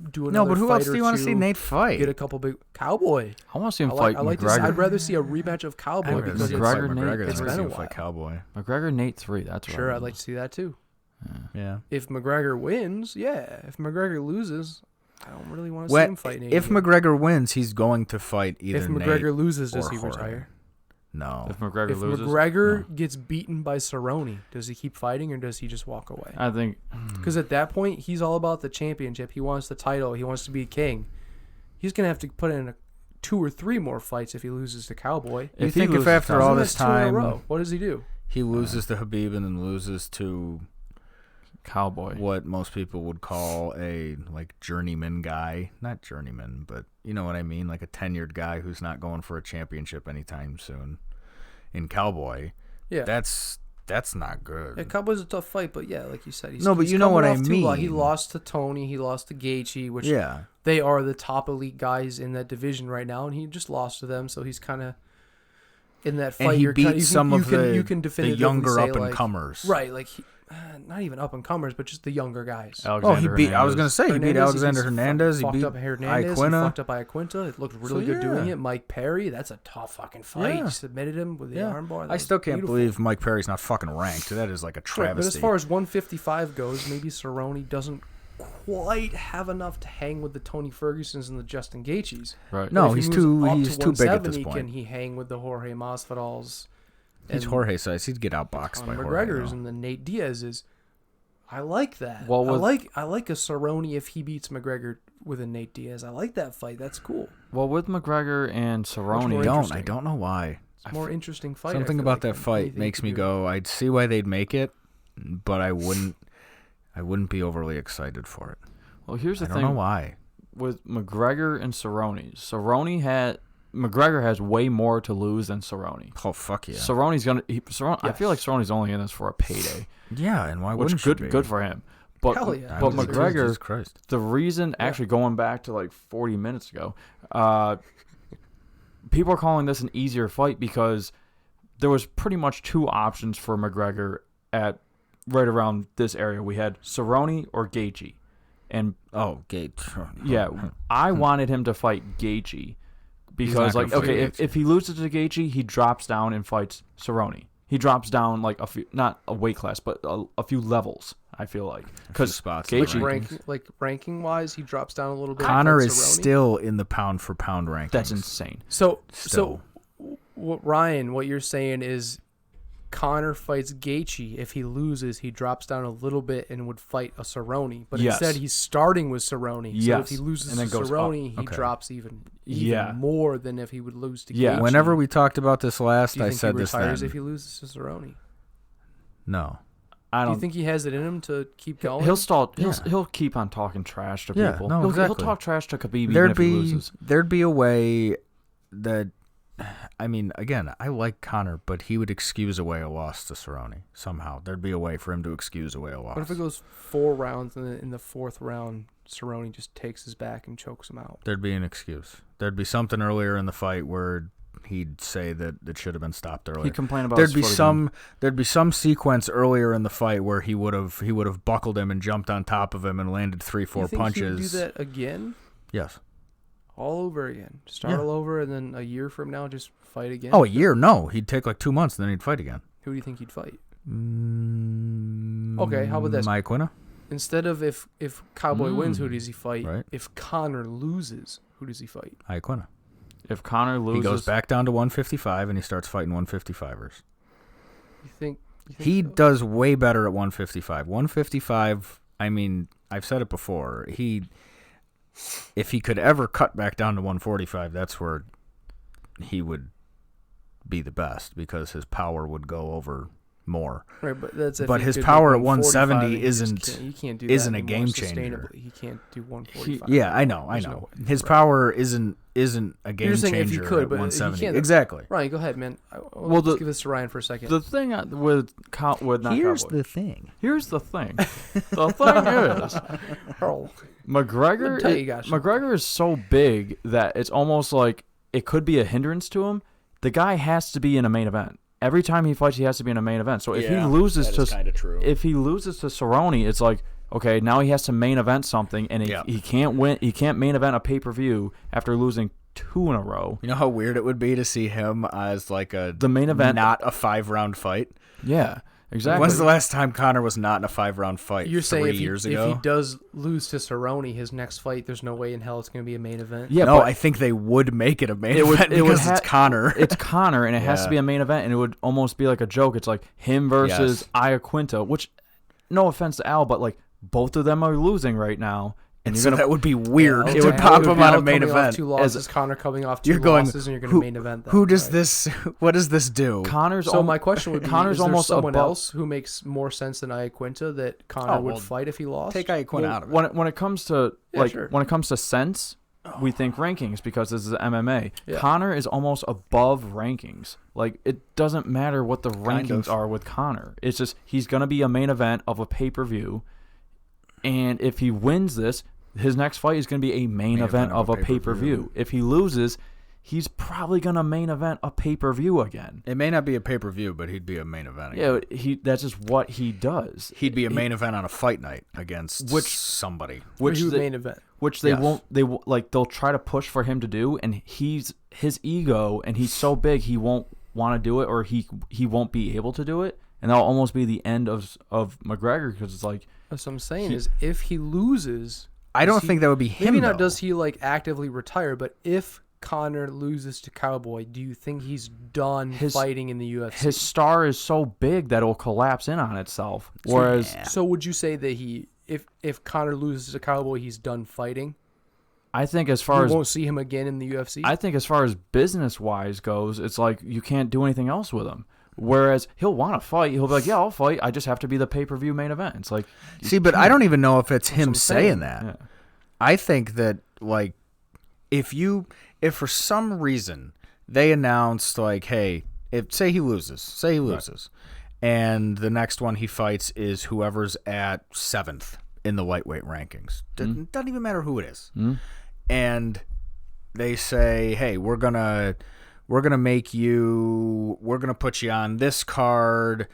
do another fight. No, but who else do you want to see Nate fight? Get a couple big Cowboy. I want to see him fight McGregor. I'd rather see a rematch of Cowboy because McGregor. It's been a while. Fight Cowboy. McGregor Nate 3. That's right. Sure, I'd like to see that too. Yeah. If McGregor wins, yeah. If McGregor loses, I don't really want to see him fight Nate. If McGregor wins, he's going to fight either Nate or Jorge. If McGregor loses, does he retire? No. If McGregor loses, McGregor gets beaten by Cerrone, does he keep fighting or does he just walk away? I think because at that point he's all about the championship. He wants the title. He wants to be king. He's gonna have to put in 2 or 3 more fights if he loses to Cowboy. You think if after all this time, what does he do? He loses to Khabib and then loses to Cowboy, what most people would call a journeyman guy, not journeyman, but you know what I mean, like a tenured guy who's not going for a championship anytime soon. In Cowboy, that's not good. Yeah, Cowboy's a tough fight, but yeah, like you said, but you know what I mean. He lost to Tony, he lost to Gaethje, which they are the top elite guys in that division right now, and he just lost to them, so he's kind of in that fight. And he beat some of the younger up and comers, right? Like. Not even up and comers, but just the younger guys. He beat. I was gonna say he beat Alexander Hernandez. He beat Hernandez. He fucked up Iaquinta. It looked really good doing it. Mike Perry. That's a tough fucking fight. He submitted him with the armbar. I still can't believe Mike Perry's not fucking ranked. That is like a travesty. But as far as 155 goes, maybe Cerrone doesn't quite have enough to hang with the Tony Fergusons and the Justin Gaethjes. Right. No, he's too big at this point. Can he hang with the Jorge Masvidals? He's Jorge size. He'd get outboxed by McGregor's and the Nate Diaz's. I like that. Well, I like a Cerrone if he beats McGregor with a Nate Diaz. I like that fight. That's cool. Well, with McGregor and Cerrone, I don't know why. It's a more interesting fight. Something about that fight makes me go, I'd see why they'd make it, but I wouldn't be overly excited for it. Well, here's the thing. I don't know why. With McGregor and Cerrone, McGregor has way more to lose than Cerrone. Oh, fuck yeah. Cerrone's gonna. I feel like Cerrone's only in this for a payday. Yeah, and why wouldn't you be? Good for him. But Hell yeah. but McGregor, Jesus Christ. the reason, actually going back to like 40 minutes ago, people are calling this an easier fight because there was pretty much two options for McGregor at right around this area. We had Cerrone or Gaethje. And Gaethje. Yeah, I wanted him to fight Gaethje because, like, okay, if he loses to Gaethje, he drops down and fights Cerrone. He drops down like a few, not a weight class, but a few levels. I feel like because Gaethje, ranking wise, he drops down a little bit. Conor is still in the pound for pound rankings. That's insane. So Ryan, what you're saying is Conor fights Gaethje. If he loses, he drops down a little bit and would fight a Cerrone. But instead, he's starting with Cerrone. So if he loses to Cerrone, he drops even more than if he would lose to Gaethje. Whenever we talked about this last, I said this then. Do you think he retires if he loses to Cerrone? No. Do you think he has it in him to keep going? He'll stall. He'll keep on talking trash to people. No, he'll talk trash to Khabib even if he loses. There'd be a way that, I mean, again, I like Conor, but he would excuse away a loss to Cerrone somehow. There'd be a way for him to excuse away a loss. What if it goes 4 rounds and in the 4th round, Cerrone just takes his back and chokes him out? There'd be an excuse. There'd be something earlier in the fight where he'd say that it should have been stopped earlier. He'd complain about there'd be some sequence earlier in the fight where he would have buckled him and jumped on top of him and landed 3-4 punches. You think he'd do that again? Yes. All over again. Start all over, and then a year from now, just fight again? Oh, a year? No. He'd take like 2 months, and then he'd fight again. Who do you think he'd fight? Okay, how about this? Iaquinta? Instead of if Cowboy wins, who does he fight? Right. If Conor loses, who does he fight? Iaquinta. If Conor loses, he goes back down to 155, and he starts fighting 155ers. You think he does way better at 155. 155, I mean, I've said it before. If he could ever cut back down to 145, that's where he would be the best because his power would go over more. Right, but his power at 170 isn't a game changer. He can't do 145. I know. His power isn't a game changer if he could, at but 170. Exactly. Ryan, go ahead, man. Let's give this to Ryan for a second. The thing with Here's the thing. The thing is, McGregor is so big that it's almost like it could be a hindrance to him. The guy has to be in a main event. Every time he fights, he has to be in a main event. So if he loses to Cerrone, it's like, okay, now he has to main event something, and he can't win. He can't main event a pay-per-view after losing 2 in a row. You know how weird it would be to see him as like the main event, not a 5-round fight. Yeah, exactly. When's the last time Conor was not in a 5-round fight? You're saying 3 years ago? If he does lose to Cerrone, his next fight, there's no way in hell it's going to be a main event. Yeah, no, I think they would make it a main event because it's Conor. It's Conor, and it has to be a main event, and it would almost be like a joke. It's like him versus Iaquinta, which, no offense to Al, but like both of them are losing right now. And so that would be weird. It would pop him on a main event. 2 losses, Conor coming off 2 losses, and you're going to main event that. What does this do? My question would be, is there someone else who makes more sense than Iaquinta that Conor would fight if he lost? Take Iaquinta out of it. When it comes to when it comes to sense, we think rankings because this is MMA. Yeah. Conor is almost above rankings. Like, it doesn't matter what the rankings are with Conor. It's just he's going to be a main event of a pay-per-view, and if he wins this, his next fight is going to be a main event of a pay-per-view. If he loses, he's probably going to main event a pay-per-view again. It may not be a pay-per-view, but he'd be a main event again. Yeah, that's just what he does. He'd be a main event on a fight night against somebody. Main event. Which they'll try to push for him to do, and his ego, and he's so big he won't want to do it, or he won't be able to do it, and that'll almost be the end of McGregor, because it's like... That's what I'm saying, is if he loses... I don't think that would be him. Maybe not does he like actively retire, but if Conor loses to Cowboy, do you think he's done fighting in the UFC? His star is so big that it'll collapse in on itself. Whereas, so would you say that if Conor loses to Cowboy, he's done fighting? I think as far as we won't see him again in the UFC. I think as far as business wise goes, it's like you can't do anything else with him. Whereas he'll want to fight. He'll be like, yeah, I'll fight. I just have to be the pay-per-view main event. It's like... See, but I don't even know if it's him saying that. Yeah. I think that, like, if for some reason they announced, like, hey, say he loses, right, and the next one he fights is whoever's at 7th in the lightweight rankings. Doesn't even matter who it is. And they say, hey, we're gonna put you on this card,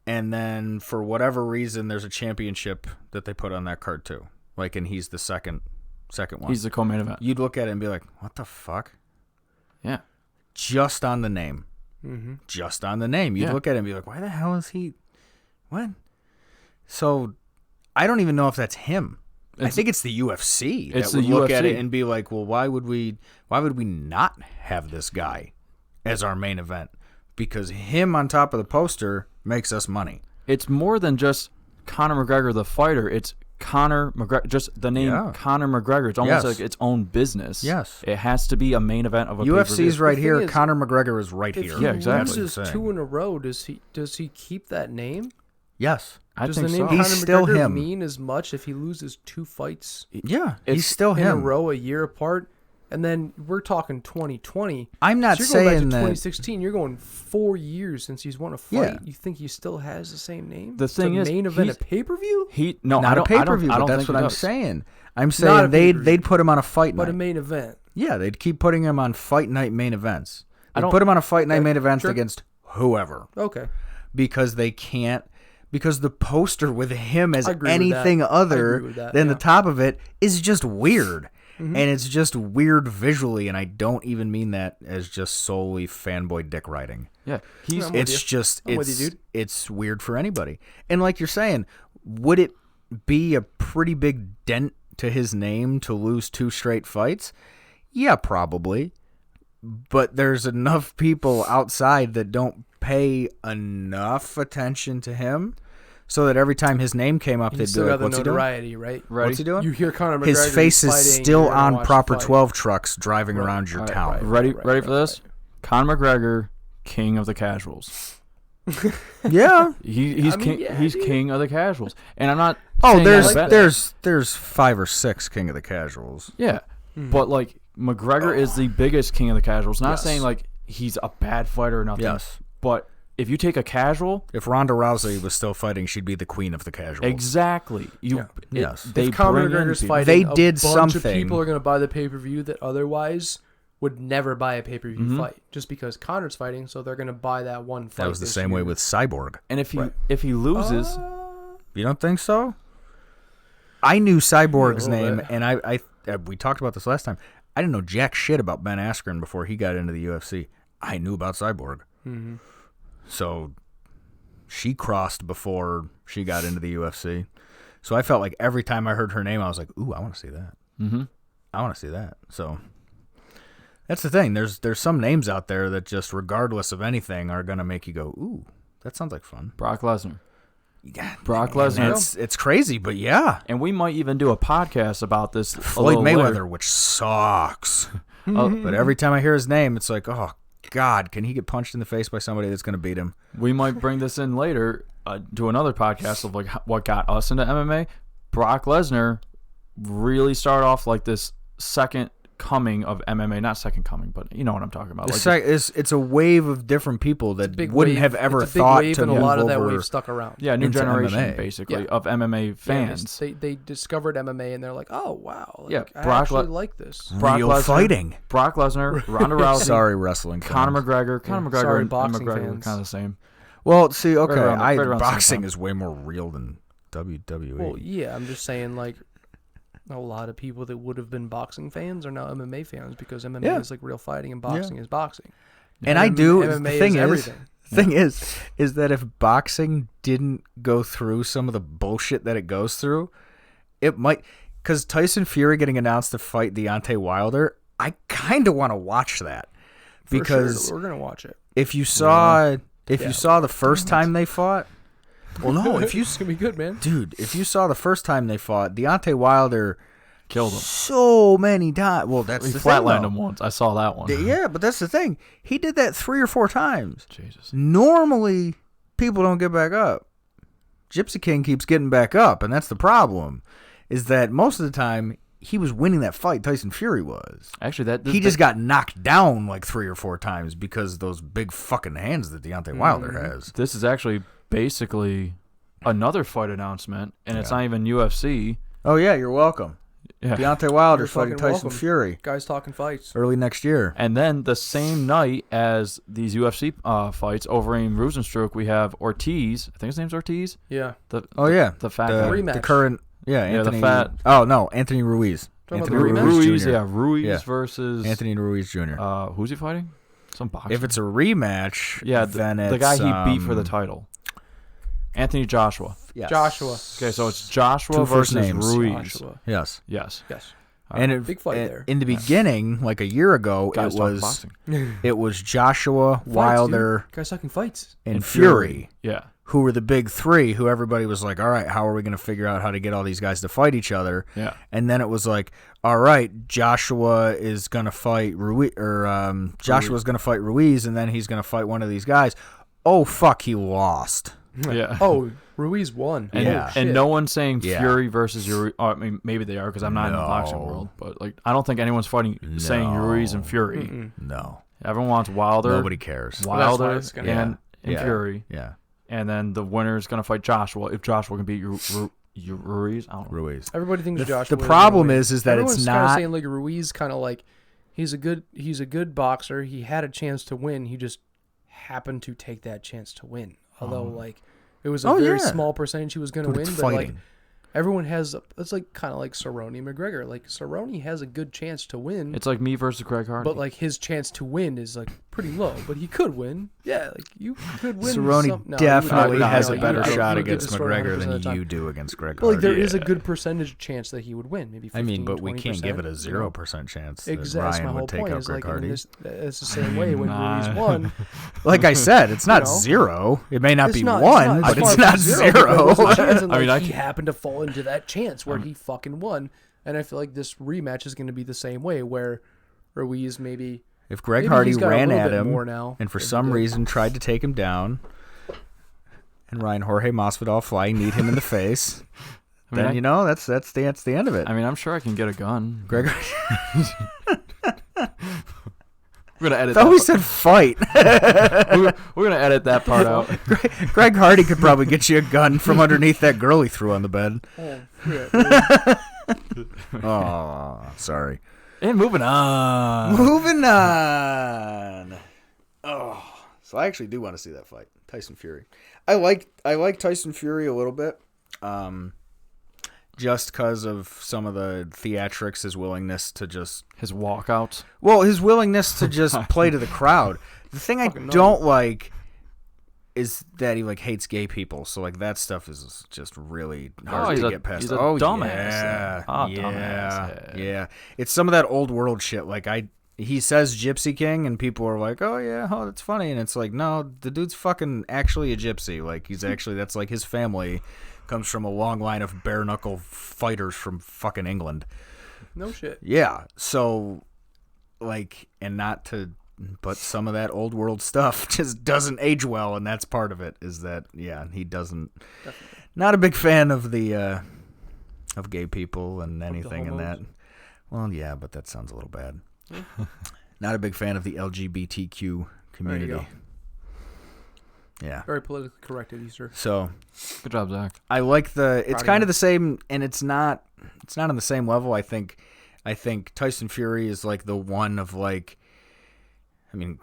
and then for whatever reason there's a championship that they put on that card too. Like, and he's the second one. He's the co-main event. You'd look at it and be like, what the fuck? Yeah. Just on the name. Just on the name. You'd look at it and be like, why the hell is he? What? So I don't even know if that's him. I think it's the UFC that would look at it and be like, well, why would we not have this guy as our main event? Because him on top of the poster makes us money. It's more than just Conor McGregor the fighter. It's Conor McGregor, just the name Conor McGregor. It's almost like its own business. Yes. It has to be a main event of a UFC's right here. Conor McGregor is right here. Yeah, exactly. If he loses 2 in a row, does he keep that name? Yes. Does the name Conor McGregor mean as much if he loses 2 fights? Yeah, he's still him. In a row, a year apart. And then we're talking 2020. I'm not saying that. 2016. You're going 4 years since he's won a fight. Yeah. You think he still has the same name? The thing is, main event a pay-per-view? Not a pay-per-view. But that's what I'm saying. I'm saying they'd put him on a fight night, but a main event. Yeah, they'd keep putting him on fight night main events. They'd put him on a fight night main events against whoever. Okay. Because they can't. Because the poster with him as anything other than the top of it is just weird. And it's just weird visually, and I don't even mean that as just solely fanboy dick riding. Yeah, it's weird for anybody. And like you're saying, would it be a pretty big dent to his name to lose 2 straight fights? Yeah, probably. But there's enough people outside that don't pay enough attention to him, so that every time his name came up, they'd be like, "What's he doing?" Right? What's he doing? You hear Conor McGregor. His face is still on proper 12 trucks driving around your town. Ready for this? Conor McGregor, king of the casuals. Yeah, he's king of the casuals, and I'm not. There's 5 or 6 king of the casuals. Yeah, but like McGregor is the biggest king of the casuals. Not saying like he's a bad fighter or nothing. Yes, but if you take a casual, if Ronda Rousey was still fighting, she'd be the queen of the casuals. Exactly. Yes. If Conor McGregor's fighting, they did a bunch something. Of people are going to buy the pay-per-view that otherwise would never buy a pay-per-view fight, just because Conor's fighting, so they're going to buy that one fight. That was the same way with Cyborg. And if he loses, you don't think so? I knew Cyborg's name, and I we talked about this last time. I didn't know jack shit about Ben Askren before he got into the UFC. I knew about Cyborg. Mm-hmm. So she crossed before she got into the UFC. So I felt like every time I heard her name, I was like, ooh, I want to see that. Mm-hmm. I want to see that. So that's the thing. There's some names out there that just, regardless of anything, are going to make you go, ooh, that sounds like fun. Brock Lesnar. Yeah, Brock Lesnar. It's crazy, but yeah. And we might even do a podcast about this. Floyd Mayweather, which sucks. But every time I hear his name, it's like, oh, God, can he get punched in the face by somebody that's going to beat him? We might bring this in later to another podcast of like what got us into MMA. Brock Lesnar really started off like this second coming of MMA, not second coming, but you know what I'm talking about. It's a wave of different people that wouldn't have ever thought to and move a lot of over. That wave stuck around. Yeah, new generation MMA. basically of MMA fans. Yeah, they discovered MMA and they're like, oh wow, I actually like this. Real fighting. Brock Lesnar, Ronda Rousey. Sorry, wrestling fans. Conor McGregor. Conor McGregor and boxing McGregor fans. are kind of the same. Well, see, okay, right around boxing is way more real than WWE. Well, yeah, I'm just saying, like, a lot of people that would have been boxing fans are now MMA fans because MMA is like real fighting and boxing is boxing. And MMA the thing is everything. Thing is that if boxing didn't go through some of the bullshit that it goes through, it might, because Tyson Fury getting announced to fight Deontay Wilder, I kind of want to watch that. Because we're gonna watch it. If you saw the first time they fought, well, no, it's gonna be good, man. Dude, if you saw the first time they fought, Deontay Wilder killed him so many times. Well, that's he the flatlined thing, him once. I saw that one. Yeah, but that's the thing. He did that 3 or 4 times. Jesus. Normally, people don't get back up. Gypsy King keeps getting back up, and that's the problem. Is that most of the time he was winning that fight. Tyson Fury was. Actually, he just got knocked down like 3 or 4 times because of those big fucking hands that Deontay Wilder has. This is actually basically another fight announcement, and it's not even UFC. Oh, yeah, you're welcome. Yeah. Deontay Wilder's fighting Tyson welcome. Fury. Guys talking fights. Early next year. And then the same night as these UFC fights, Overeem Rosenstruck, we have Ortiz. I think his name's Ortiz. Yeah. The The fat guy. rematch. The current, Anthony. the fat. Oh, no, Anthony Ruiz. Talking Anthony about the rematch? Ruiz, Jr. Ruiz versus Anthony Ruiz Jr. Who's he fighting? Some boxer. If it's a rematch, then it's the guy he beat for the title. Anthony Joshua. Yes. Joshua. Okay, so it's Joshua Two first versus names. Ruiz. Joshua. Yes. Yes. And big fight there. In the beginning, like a year ago, Guys talking boxing. it was Joshua, Wilder, Guys talking fights. and Fury. Yeah. Who were the big three, who everybody was like, all right, how are we going to figure out how to get all these guys to fight each other? Yeah. And then it was like, all right, Joshua is going to fight Ruiz, Joshua's going to fight Ruiz, and then he's going to fight one of these guys. Oh, fuck, he lost. Yeah. Oh, Ruiz won. And, Yeah. and no one's saying Yeah. Fury versus Ruiz. I mean, maybe they are because I'm not in the boxing world. But like, I don't think anyone's saying Ruiz and Fury. Mm-mm. No. Everyone wants Wilder. Nobody cares. Wilder Well, that's why it's and Yeah. Fury. Yeah. And then the winner is going to fight Joshua. If Joshua can beat Ruiz, I don't know. Ruiz. Everybody thinks Joshua. The problem win. is that Everyone's it's kind of not. saying like Ruiz, kind of like he's a good boxer. He had a chance to win. He just happened to take that chance to win. Although like it was a very small percentage he was going to win, but like everyone has. It's like kind of like Cerrone McGregor. Like Cerrone has a good chance to win. It's like me versus Greg Hardy. But like his chance to win is like pretty low. But he could win. Yeah, like you could win. Cerrone definitely has a you better would- shot you would get against destroyed McGregor 100% of the than time. you do against Greg But like Hardy. there is a good percentage chance that he would win. Maybe 15, I mean, but we 20%, can't give it a you know? 0% chance Exactly. that That's my Ryan whole would take point. out Is Greg like, I mean, Hardy. it's the same way when Ruiz won. Like I said, it's not You know? 0. It may not It's be not- 1, but far it's from not zero. 0. But it was a chance, and, I mean, like, I he can- happened to fall into that chance where he fucking won. And I feel like this rematch is going to be the same way, where Ruiz maybe. If Greg Maybe Hardy he's got a ran little at bit him more now and for than he some did. reason tried to take him down, and Ryan Jorge Masvidal flying kneed him in the face, I mean, then you know that's the end of it. I mean, I'm sure I can get a gun. Greg, We're gonna edit. I thought that we said fight. we're gonna edit that part out. Greg Hardy could probably get you a gun from underneath that girl he threw on the bed. Oh, yeah, Oh, sorry. And moving on. Moving on. Oh, so I actually do want to see that fight, Tyson Fury. I like Tyson Fury a little bit, just because of some of the theatrics, his willingness to just His walkouts. well, his willingness to just play to the crowd. The thing I don't like is that he like hates gay people. So like that stuff is just really hard to get past. He's a dumbass. Yeah, Dumbass. yeah. It's some of that old world shit. Like he says Gypsy King, and people are like, "Oh yeah, oh that's funny," and it's like, no, the dude's fucking actually a gypsy. Like he's actually that's like his family comes from a long line of bare knuckle fighters from fucking England. no shit. Yeah, so like, and not to. But some of that old world stuff just doesn't age well, and that's part of it. Is that he doesn't. Definitely. Not a big fan of the of gay people and anything in that. homos? Well, yeah, but that sounds a little bad. Not a big fan of the LGBTQ community. go. Yeah. Very politically correct, Easter. So Good job, Zach. I like the. It's Proud of kind you. of the same, and it's not. It's not on the same level. I think Tyson Fury is like the one of like. I mean,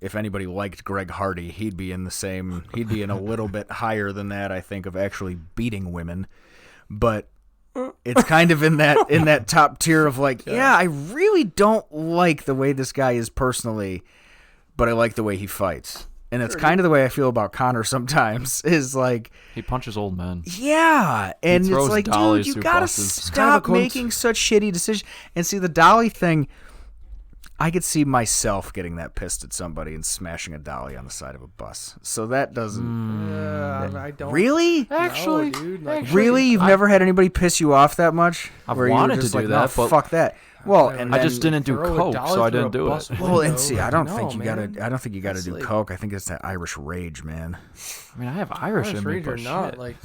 if anybody liked Greg Hardy, he'd be in the same. He'd be in a little bit higher than that, I think, of actually beating women. But it's kind of in that top tier of like, yeah, I really don't like the way this guy is personally, but I like the way he fights. And it's kind of the way I feel about Conor sometimes. Is like He punches old men. yeah, and it's throws like, dude, dollies you through gotta buses. stop Kind of a cunt. making such shitty decisions. And see, the dolly thing, I could see myself getting that pissed at somebody and smashing a dolly on the side of a bus. So that doesn't I don't. really, Actually, dude. Like, really, you've never had anybody piss you off that much. I've where you were wanted to just do like, that, no, but fuck that. Well, and I then, just didn't do throw a coke, dollar so I through didn't a do bus it. Well, and window, see, I like, don't no, think you man. gotta. I don't think you gotta That's do like- coke. I think it's that Irish rage, man. I mean, I have Irish in me, Irish but Ranger, not shit. like.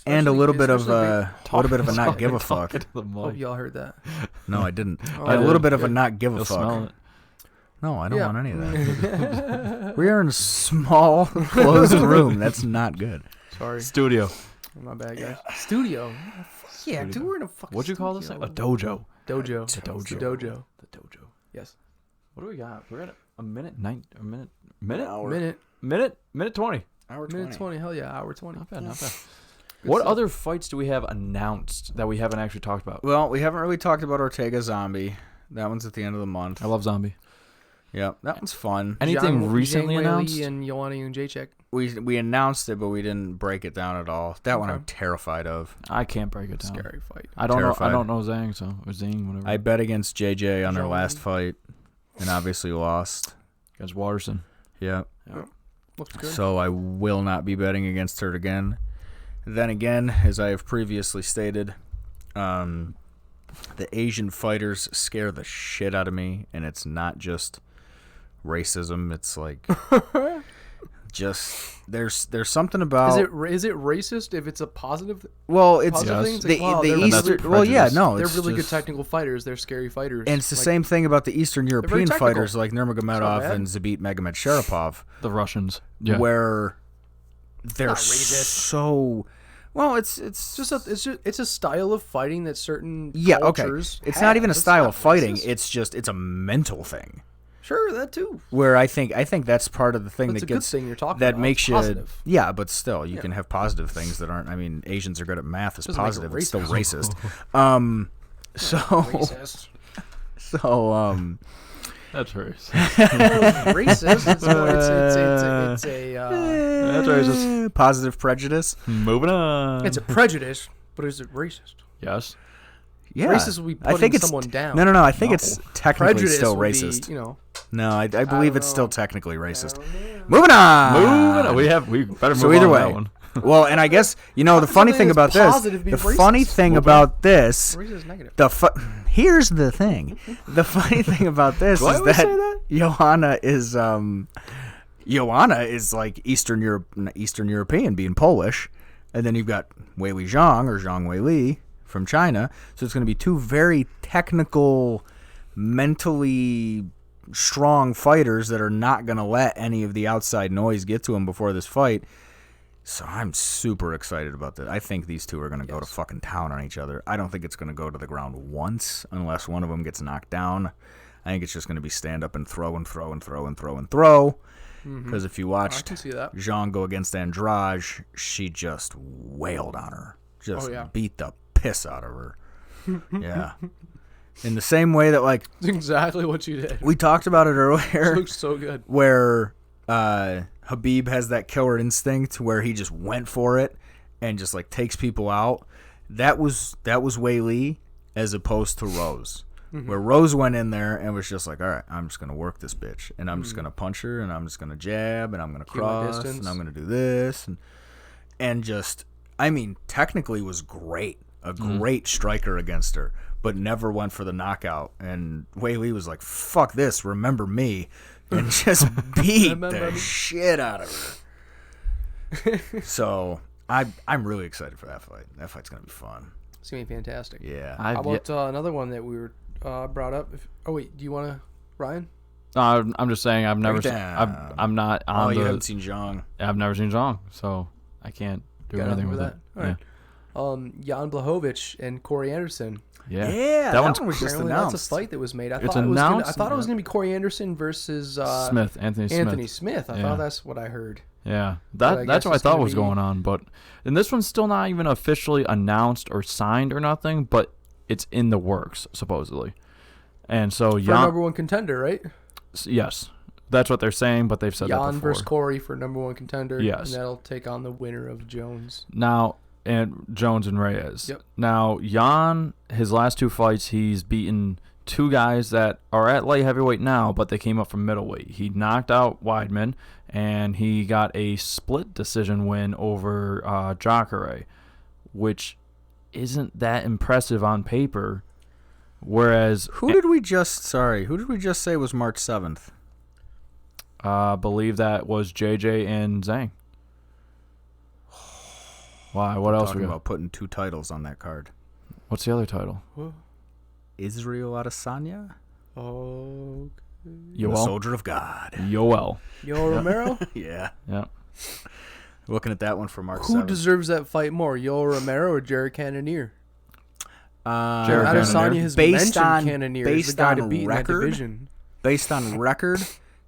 And a little bit of especially a not give a fuck. Talking to the Hope mic. y'all heard that. No, I didn't. Oh, A I little did. bit of a Good. not give a You'll fuck. smell it. No, I don't want any of that. We are in a small, closed room. That's not good. Sorry. Studio. My bad, guys. Studio. Yeah, dude, we're in a fucking What'd you call this thing? A dojo. Dojo. It's a dojo. The dojo. The dojo. Yes. What do we got? We're at a minute 20. Hour 20. Minute 20. Hell yeah, hour 20. Not bad. What other fights do we have announced that we haven't actually talked about? Well, we haven't really talked about Ortega Zombie. That one's at the end of the month. I love Zombie. Yeah, that one's fun. Anything recently announced? And Joanna Jędrzejczyk. We announced it, but we didn't break it down at all. That one I'm terrified of. I can't break it down. Scary fight. I don't know Zhang, or Zing, whatever. I bet against JJ on their last fight, and obviously lost. Against Watterson. Yeah. Looks good. So I will not be betting against her again. Then again, as I have previously stated, the Asian fighters scare the shit out of me, and it's not just racism. It's like just there's something about. Is it racist if it's a positive? Well, it's positive yes. thing? Like, the Eastern. Well, yeah, no, they're it's really just, good technical fighters. They're scary fighters. And it's the same thing about the Eastern European technical. fighters like Nurmagomedov and Zabit Magomedsharipov. The Russians, where they're not racist. So. Well, it's a style of fighting that certain Okay. cultures It's have. not even a style of fighting. Racist. It's a mental thing. Sure, that too. Where I think that's part of the thing That's that a gets good thing you're talking that about. makes you Positive. Yeah, but still you can have positive things that aren't. I mean, Asians are good at math. It's positive. It's still racist. Racist. That's racist. Racist. It's a That's racist. Positive prejudice. Moving on. it's a prejudice, but is it racist? Yes. Yeah, Racist would be putting someone down. No. I think it's technically Prejudice still would racist. Be, No, I believe it's still technically racist. Moving on. We better move So either on way, that one. well, and I guess the funny thing about this, here's the thing. The funny thing about this is that Joanna is like Eastern European, being Polish, and then you've got Weili Zhang or Zhang Weili from China. So it's going to be two very technical, mentally strong fighters that are not going to let any of the outside noise get to them before this fight. So I'm super excited about that. I think these two are going to go to fucking town on each other. I don't think it's going to go to the ground once unless one of them gets knocked down. I think it's just going to be stand up and throw and throw and throw and throw and throw. Because if you watched Zhang go against Andrade, she just wailed on her. Just beat the piss out of her. Yeah. In the same way that, like... That's exactly what you did. We talked about it earlier. It looks so good. Where Habib has that killer instinct where he just went for it and just, like, takes people out. That was Weili as opposed to Rose. Where Rose went in there and was just like, all right, I'm just going to work this bitch. And I'm just going to punch her, and I'm just going to jab, and I'm going to cross, and I'm going to do this. And just, I mean, technically was great. A great striker against her, but never went for the knockout. And Weili was like, fuck this, remember me. And just beat the shit out of her. So I'm really excited for that fight. That fight's going to be fun. It's going to be fantastic. Yeah. How about another one that we were... brought up. Do you want to, Ryan? I'm just saying I'm never. I'm not on the. You haven't seen Zhang. I've never seen Zhang, so I can't do anything with that. All right. Jan Blachowicz and Corey Anderson. Yeah. That one was just announced. That's a fight that was made. I thought it was going to be Corey Anderson versus Anthony Smith. I thought that's what I heard. Yeah, that's what I thought was going on. And this one's still not even officially announced or signed or nothing, but it's in the works, supposedly. And so for number one contender, right? Yes. That's what they're saying, but they've said that before. Jan versus Corey for number one contender. Yes. And that'll take on the winner of Jones. Now, and Jones and Reyes. Yep. Now, Jan, his last two fights, he's beaten two guys that are at light heavyweight now, but they came up from middleweight. He knocked out Weidman, and he got a split decision win over Jacare, which isn't that impressive on paper. Whereas who did we just say was March 7th? Believe that was JJ and Zhang. Why? What else? Talking about putting two titles on that card. What's the other title? Israel Adesanya. Oh. Yoel. The soldier of God. Yoel. Yoel Romero? Yeah. Yeah. Looking at that one for March Who 7th. deserves that fight more, Yoel Romero or Jared Cannonier? Jared Adesanya has based mentioned on Cannonier as the guy to beat in that division. Based on record,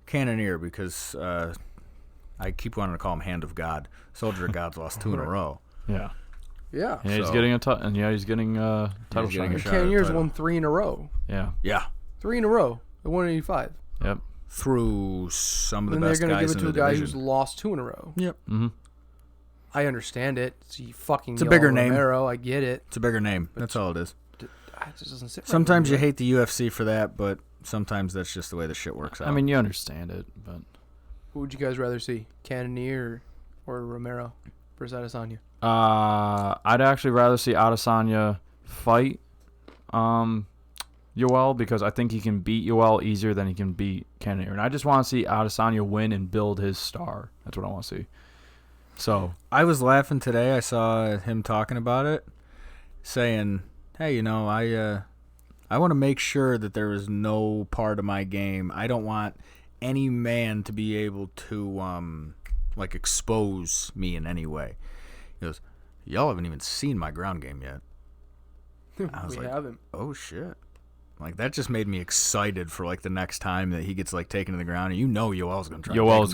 Cannonier, because I keep wanting to call him Hand of God. Soldier of God's lost 2 in a row. Yeah. Yeah. Yeah, he's getting a title shot. Cannonier's won 3 in a row. Yeah. Yeah. 3 in a row at 185. Yep. Through some of the Then best they're going to guys give it in to the a guy division. who's lost 2 in a row. Yep. Mm-hmm. I understand it. It's a bigger name. Romero. I get it. It's a bigger name. That's all it is. It just doesn't sit right Sometimes with you me. hate the UFC for that, but sometimes that's just the way the shit works out. I mean, you understand it, but Who would you guys rather see, Cannonier or Romero versus Adesanya? I'd actually rather see Adesanya fight Yoel because I think he can beat Yoel easier than he can beat Cannonier. And I just want to see Adesanya win and build his star. That's what I want to see. So I was laughing today. I saw him talking about it, saying, hey, I want to make sure that there is no part of my game. I don't want any man to be able to expose me in any way. He goes, y'all haven't even seen my ground game yet. I was We like, haven't. oh shit. Like, that just made me excited for the next time that he gets taken to the ground, and Yoel's gonna try. Yoel's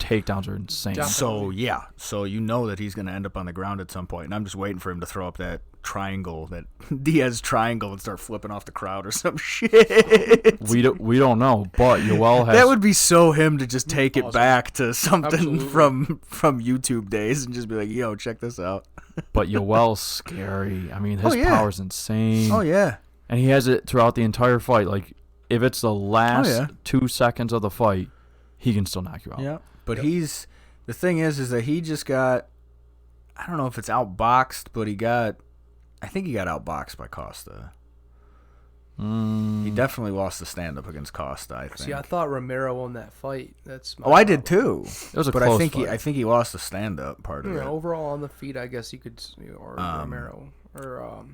takedowns are insane. Definitely. So yeah, so that he's gonna end up on the ground at some point, and I'm just waiting for him to throw up that triangle, that Diaz triangle, and start flipping off the crowd or some shit. We don't know, but Yoel has. That would be so him to just take it back to something Absolutely. from YouTube days and just be like, yo, check this out. But Yoel's scary. I mean, his yeah. power's insane. Oh yeah. And he has it throughout the entire fight. Like, if it's the last 2 seconds of the fight, he can still knock you out. Yeah. But the thing is that he just got, I don't know if it's outboxed, but I think he got outboxed by Costa. He definitely lost the stand-up against Costa, I think. See, I thought Romero won that fight. That's my I did problem. too. It was a but close I think fight. I think he lost the stand-up part of it. Overall on the feet, I guess you could, or Romero or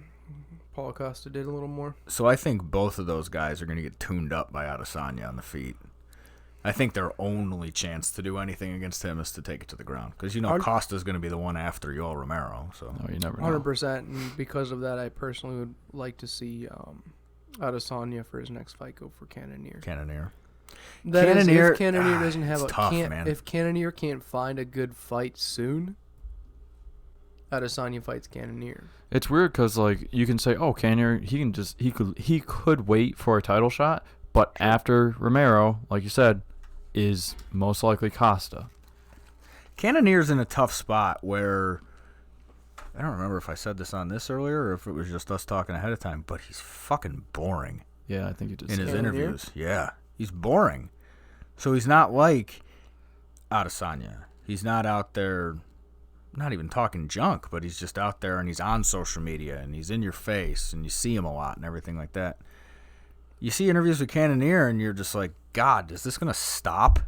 Paulo Costa did a little more. So I think both of those guys are going to get tuned up by Adesanya on the feet. I think their only chance to do anything against him is to take it to the ground. Because, Costa's going to be the one after Yoel Romero. So. No, you never know. 100%. And because of that, I personally would like to see Adesanya for his next fight go for Cannonier. Cannonier. If Cannonier doesn't have it's tough, man. if Cannonier can't find a good fight soon, Adesanya fights Cannonier. It's weird because you can say, oh, Cannonier, he could wait for a title shot, but after Romero, like you said, is most likely Costa. Cannonier's in a tough spot where, I don't remember if I said this on this earlier or if it was just us talking ahead of time, but he's fucking boring. Yeah, I think you did. In his Cannonier? interviews. Yeah. He's boring. So he's not like Adesanya. He's not out there, not even talking junk, but he's just out there and he's on social media and he's in your face and you see him a lot and everything like that. You see interviews with Cannonier and you're just like, God, is this going to stop?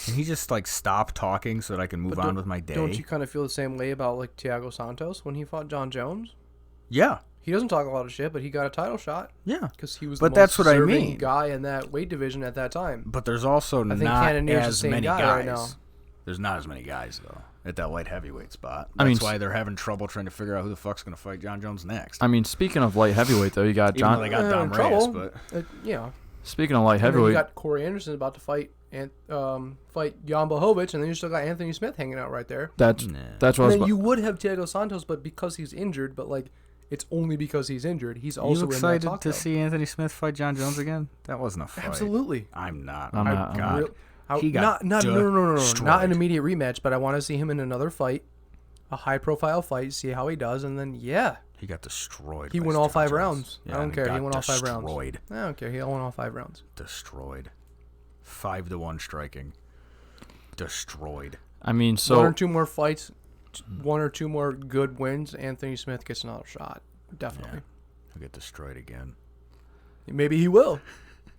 Can he just stop talking so that I can move on with my day? Don't you kind of feel the same way about Thiago Santos when he fought John Jones? Yeah. He doesn't talk a lot of shit, but he got a title shot. Yeah. Because he was But the most that's what I deserving mean. guy in that weight division at that time. But there's also not Cannonier's the as same many guy guys. right now. There's not as many guys, though, at that light heavyweight spot. I mean, That's why they're having trouble trying to figure out who the fuck's going to fight John Jones next. I mean, speaking of light heavyweight, though, you got Even though they got Dom Reyes, trouble. but... Speaking of light And then you heavyweight, got Corey Anderson about to fight Jan Blachowicz, and then you still got Anthony Smith hanging out right there. that's what I And was. then you would have Thiago Santos, but because he's injured, it's only because he's injured. He's also You in that excited talk, to though. see Anthony Smith fight John Jones again? That wasn't a fight. Absolutely. I'm not. I'm Oh, not. God. He got no, destroyed. not an immediate rematch, but I want to see him in another fight, a high-profile fight, see how he does, and then He got destroyed. he by won all John 5 Jones. rounds. Yeah, I don't and care. He got won all 5 rounds. destroyed. I don't care. He won all 5 rounds. Destroyed. 5-1 striking. Destroyed. I mean, so One or two more fights, one or two more good wins, Anthony Smith gets another shot. Definitely. Yeah. He'll get destroyed again. Maybe he will.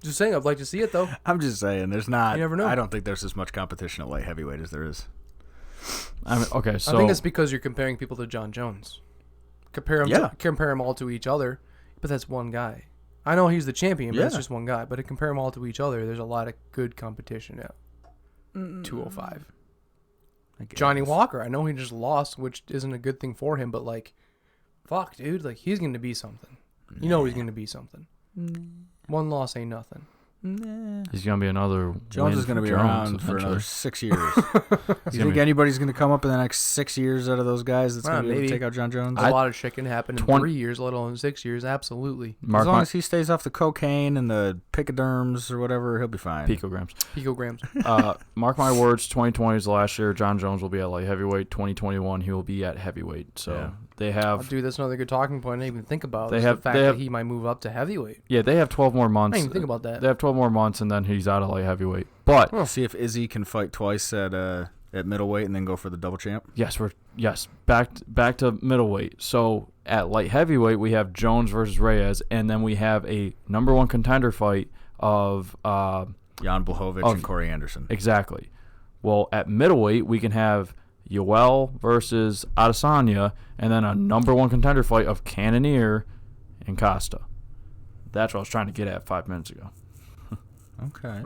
Just saying, I'd like to see it, though. I'm just saying, there's not. You never know. I don't think there's as much competition at light heavyweight as there is. I mean, okay, so I think it's because you're comparing people to John Jones. Compare them all to each other, but that's one guy. I know he's the champion, but it's just one guy. But to compare them all to each other, there's a lot of good competition at 205. Johnny Walker, I know he just lost, which isn't a good thing for him, but like, fuck, dude, like he's going to be something. You know he's going to be something. One loss ain't nothing. He's going to be another. Jones is going to be around for another 6 years. You think anybody's going to come up in the next 6 years out of those guys that's going to be able to take out John Jones? A lot of shit can happen in 3 years, let alone 6 years. Absolutely. As long as he stays off the cocaine and the picoderms or whatever, he'll be fine. Picograms. Mark my words, 2020 is the last year John Jones will be at light heavyweight. 2021, he will be at heavyweight. So they have... Dude, that's another good talking point I didn't even think about. The fact that he might move up to heavyweight. Yeah, they have 12 more months. I didn't even think about that. They have 12 more months, and then he's out of light heavyweight. But we'll see if Izzy can fight twice at middleweight and then go for the double champ. Yes, back to middleweight. So at light heavyweight, we have Jones versus Reyes, and then we have a number one contender fight of Jan Blachowicz and Corey Anderson. Exactly. Well, at middleweight, we can have Yoel versus Adesanya, and then a number one contender fight of Cannonier and Costa. That's what I was trying to get at 5 minutes ago. Okay.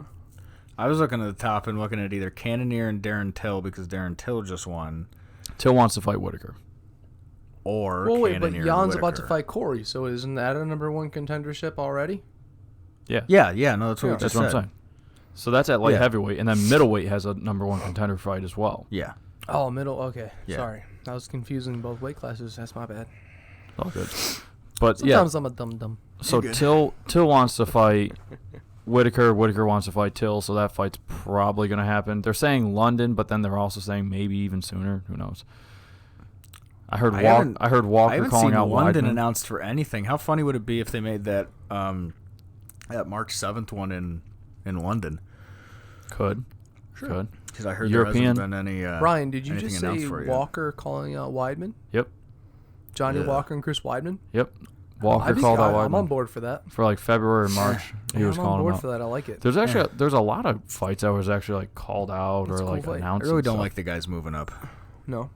I was looking at the top and looking at either Cannonier and Darren Till because Darren Till just won. Till wants to fight Whitaker. Or wait, but Jan's about to fight Corey, so isn't that a number one contendership already? Yeah. Yeah. No, that's what we just said. That's what I'm saying. So that's at light heavyweight, and then middleweight has a number one contender fight as well. Yeah. Oh, okay. Yeah. Sorry. I was confusing both weight classes. That's my bad. All good. But sometimes I'm a dum-dum. So Till wants to fight Whitaker. Whitaker wants to fight Till, so that fight's probably going to happen. They're saying London, but then they're also saying maybe even sooner. Who knows? I heard Walker calling out London Weidman. Announced for anything. How funny would it be if they made that March 7th one in London? Could. Because I heard European. there hasn't been any. Brian, did you just say Walker calling out Weidman? Yep. Johnny Walker and Chris Weidman? Yep. Walker called out Weidman. I'm on board for that. For like February or March, he was calling him out. I'm on board for that. I like it. There's actually there's a lot of fights that was actually like called out or like announced. I really don't like the guys moving up. No.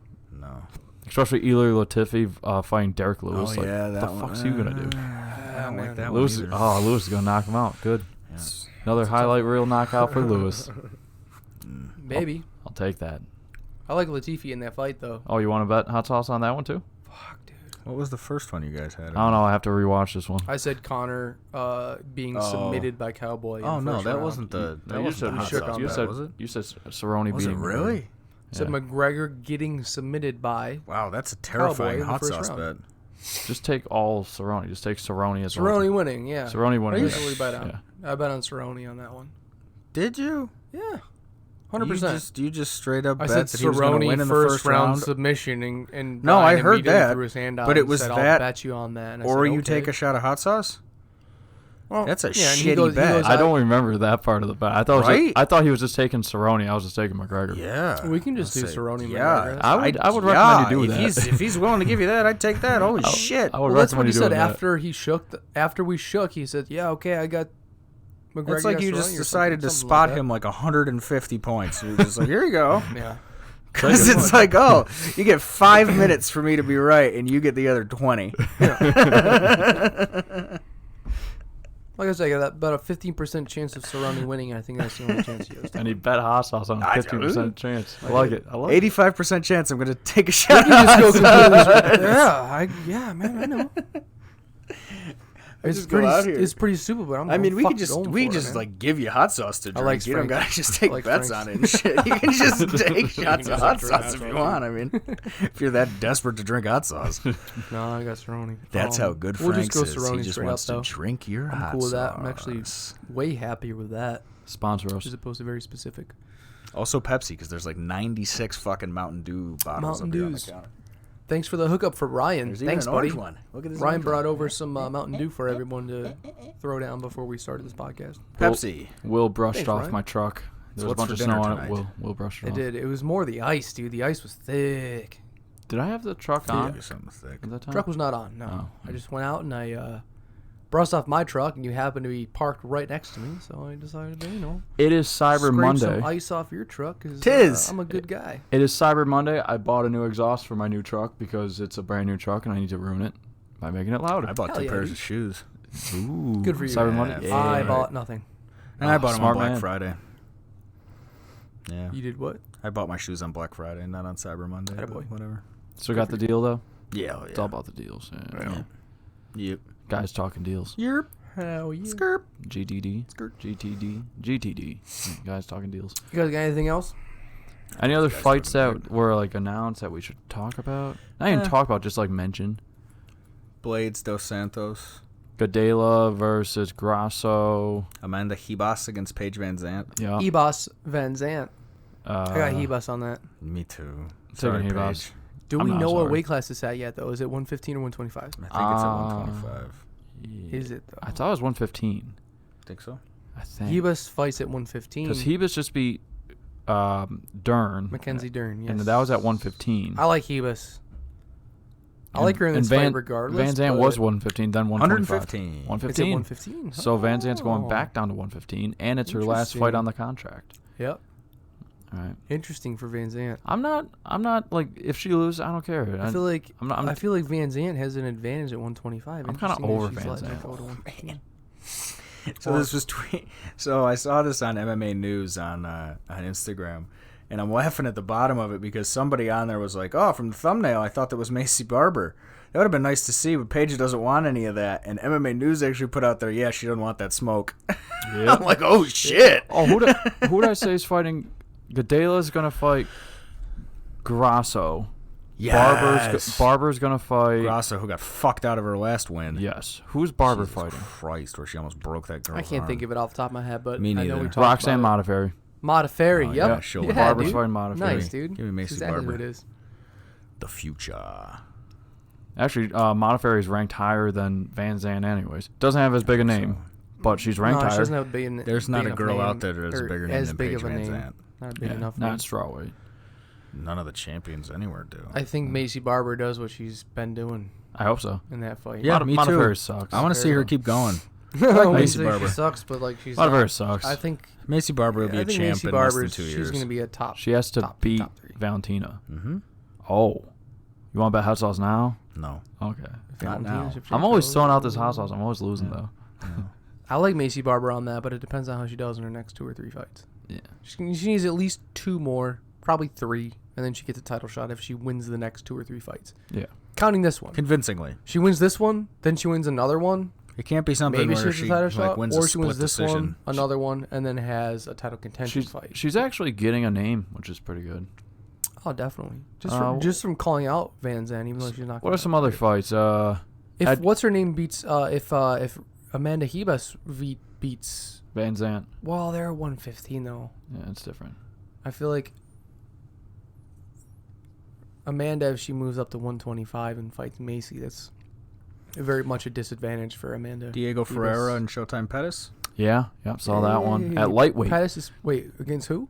Especially Eli Latifi fighting Derek Lewis. Oh, yeah, that one. What the fuck's he going to do? I don't like that Lewis, one either. Lewis is going to knock him out. Good. Yeah. Another highlight reel knockout for Lewis. Maybe. I'll take that. I like Latifi in that fight, though. Oh, you want to bet hot sauce on that one, too? Fuck, dude. What was the first one you guys had? I don't know. I have to rewatch this one. I said Connor being submitted by Cowboy. Oh, no, that wasn't the hot sauce. You said Cerrone beating him. Really? Said McGregor getting submitted by. Wow, that's a terrifying hot sauce bet. Just take all Cerrone. Just take Cerrone as well. Cerrone winning, yeah. Cerrone winning. I bet on Cerrone on that one. Did you? Yeah. 100%. You just straight up bet that he was going to win in the first round submission and no, I heard that. Threw his hand out but it was said, that. I'll bet you on that. Or you take a shot of hot sauce. Well, that's a shitty bet. I don't remember that part of the bet. I thought he was just taking Cerrone. I was just taking McGregor. Yeah, we can just do Cerrone. Yeah, McGregor. I would recommend you do that. If he's willing to give you that, I'd take that. Holy shit! I would recommend that's what he said that. after we shook. He said, "Yeah, okay, I got." McGregor it's like you just decided to spot him like 150 points. You're just like, here you go. Yeah. Because it's like, oh, you get 5 minutes for me to be right, and you get the other 20. Like I said, I got about a 15% chance of Cerrone winning, and I think that's the only chance he has. And he bet hot sauce on a 15% chance. I like it. 85% chance I'm going to take a shot. Yeah, man, I know. It's pretty stupid, but we just like give you hot sauce to drink. You don't gotta just take bets on it and shit. You can just take shots of hot sauce if you want. I mean, if you're that desperate to drink hot sauce. No, I got Cerrone. That's how good Frank's is. He just wants to drink your hot sauce. I'm cool with that. I'm actually way happier with that. Sponsor us. As opposed to very specific. Also Pepsi, because there's like 96 fucking Mountain Dew bottles up here on the counter. Thanks for the hookup for Ryan. Thanks, buddy. One. Look at this. Ryan brought over some Mountain Dew for everyone to throw down before we started this podcast. Pepsi. Will brushed off my truck. There was a bunch of snow on it. Will brushed it off. It did. It was more the ice, dude. The ice was thick. Did I have the truck on? Yeah, something thick. At that time? Truck was not on. No. Oh. I just went out and I brushed off my truck, and you happened to be parked right next to me, so I decided to, It is Cyber Monday. Scrape some ice off your truck because I'm a good guy. It is Cyber Monday. I bought a new exhaust for my new truck because it's a brand new truck and I need to ruin it by making it louder. I bought two pairs of shoes. Ooh, good for you. Cyber Monday. Yeah. I bought nothing. And I bought them on smart Black man. Friday. Yeah. You did what? I bought my shoes on Black Friday, not on Cyber Monday. Attaboy. But whatever. So got the deal though. Yeah. It's all about the deals. Yeah. Yep. Guys talking deals. Yerp. Hell yeah. Skirp. GTD. Skirt. GTD. Guys talking deals. You guys got anything else? Any other guys fights talking that were like announced that we should talk about? Not even talk about, just like mention. Blades dos Santos. Gadela versus Grasso. Amanda Ribas against Paige Van Zandt. Yeah. Ebos Van Zant. I got Hebus on that. Me too. Taking Sorry, Ribas. Paige. Do I'm we not know what sorry. weight class it's at yet, though? Is it 115 or 125? I think it's at 125. Is it, though? I thought it was 115. Think so? I think. Hebus fights at 115. Because Hebus just beat Dern. Mackenzie Dern, yes. And that was at 115. I like Hebus. I like her in this fight regardless. Van Zandt was 115, then 125. 115. It's at 115. 115. So Van Zandt's going Oh. back down to 115, and it's her last fight on the contract. Yep. All right. Interesting for Van Zandt. I'm not like, if she loses, I don't care. I feel like I'm I feel like Van Zandt has an advantage at 125. I'm kinda Interesting that over she's Van letting it Zandt. go to 115. So this was So I saw this on MMA News on Instagram, and I'm laughing at the bottom of it because somebody on there was like, "Oh, from the thumbnail, I thought that was Macy Barber. That would have been nice to see, but Paige doesn't want any of that." And MMA News actually put out there, "Yeah, she doesn't want that smoke." I'm like, "Oh shit!" Oh, who did I say is fighting? Gadela's gonna fight Grasso. Yes. Barber's gonna fight. Grasso, who got fucked out of her last win. Yes. Who's Barber Jesus fighting? Christ, where she almost broke that girl's I can't think of it off the top of my head, but Me I know neither. we talked Roxanne about Modafferi. it. Modafferi, Oh, yep. yeah, sure. Yeah, Barber's dude. fighting Modafferi. Nice, dude. Give me Macy That's exactly Barber. who it is. The future. Actually, Modafferi is ranked higher than Van Zandt anyways. Doesn't have as big a name, but she's ranked No, she higher. doesn't have a big, There's not big a enough girl name, out there that has a or bigger name as than big Paige of a Van name. Zandt. Not big Yeah, enough. not name. strawweight. None of the champions anywhere do. I think Macy Barber does what she's been doing I hope so. in that fight. Yeah, me too. Modafferi sucks. I want to see her keep going. I Macy Barber. She sucks, but like she's Modafferi not- sucks. I think Macy Barber will be I a think champ Macy in less Barber. than 2 She's years. going to be a top. She has to top beat three. Valentina. Mm-hmm. Oh, you want to bet hot sauce now? No. Okay. Not now. I'm always throwing out this hot sauce. I'm always losing though. I like Macy Barber on that, but it depends on how she does in her next 2 or 3 fights. Yeah. She needs at least 2 more, probably 3, and then she gets a title shot if she wins the next 2 or 3 fights. Yeah. Counting this one. Convincingly. She wins this one, then she wins another one. It can't be something Maybe she where gets she a title shot, wins or a she wins split this decision. one, another one, and then has a title contention fight. She's actually getting a name, which is pretty good. Oh, definitely. Just from calling out Van Zandt, even though she's not. What are some other fights? If what's her name beats if Amanda Ribas beats. Van Zandt. Well, they're 115 though. Yeah, it's different. I feel like Amanda, if she moves up to 125 and fights Macy, that's very much a disadvantage for Amanda. Diego Ribas. Ferreira and Showtime Pettis. Yeah, saw that one. Hey, At lightweight, Pettis is against who?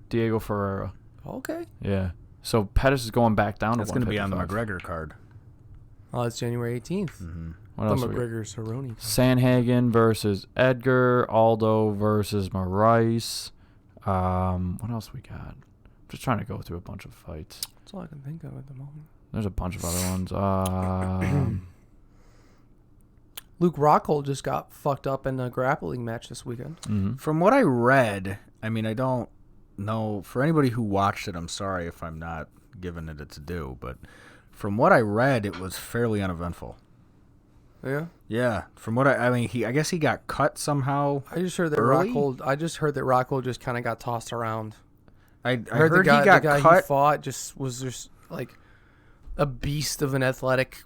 Diego Ferreira. Okay. Yeah. So Pettis is going back down That's to going to be on the 155. McGregor card. Oh, it's January 18th. Mm-hmm. What The else we got? McGregor Cerrone. Sanhagen versus Edgar. Aldo versus Moraes. What else we got? Just trying to go through a bunch of fights. That's all I can think of at the moment. There's a bunch of other ones. Luke Rockhold just got fucked up in a grappling match this weekend. Mm-hmm. From what I read, I mean, I don't know. For anybody who watched it, I'm sorry if I'm not giving it its due, but from what I read, it was fairly uneventful. Yeah. Yeah, from what I mean, I guess he got cut somehow. I just heard that Early? Rockhold just kind of got tossed around. I heard heard the guy, he got the guy cut. he fought was just like a beast of an athletic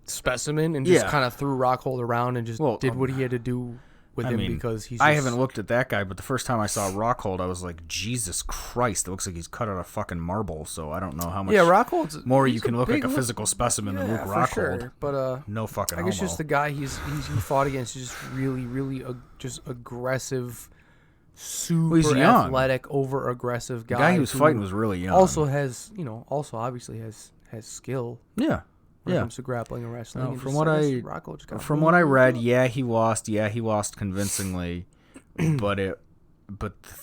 specimen and just Yeah. kind of threw Rockhold around and just did what he had to do with I him mean, because he's. I haven't looked at that guy, but the first time I saw Rockhold, I was like, Jesus Christ, it looks like he's cut out of fucking marble. So I don't know how much Rockhold's more he's you can a look like big a physical specimen than Luke for Rockhold. sure. But No fucking I guess homo. just the guy he fought against is just really just aggressive, super he's young. athletic, over aggressive guy. The guy he was who fighting was really young. Also obviously has skill. Yeah. When it comes to grappling and wrestling. No, and from just, what Rockhold just got From what I read, he lost convincingly, but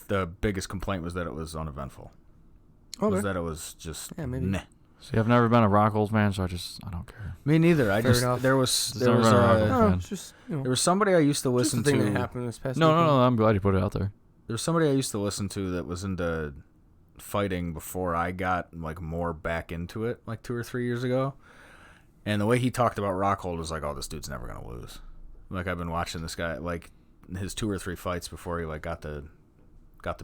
the biggest complaint was that it was uneventful. Okay. Was that it was just maybe. meh. See, I've never been a Rockhold fan, so I don't care. Me neither. There was somebody I used to listen to. That happened this past No, I'm glad you put it out there. There was somebody I used to listen to that was into fighting before I got like more back into it, like 2 or 3 years ago. And the way he talked about Rockhold was like, "Oh, this dude's never gonna lose." Like I've been watching this guy like his 2 or 3 fights before he like got the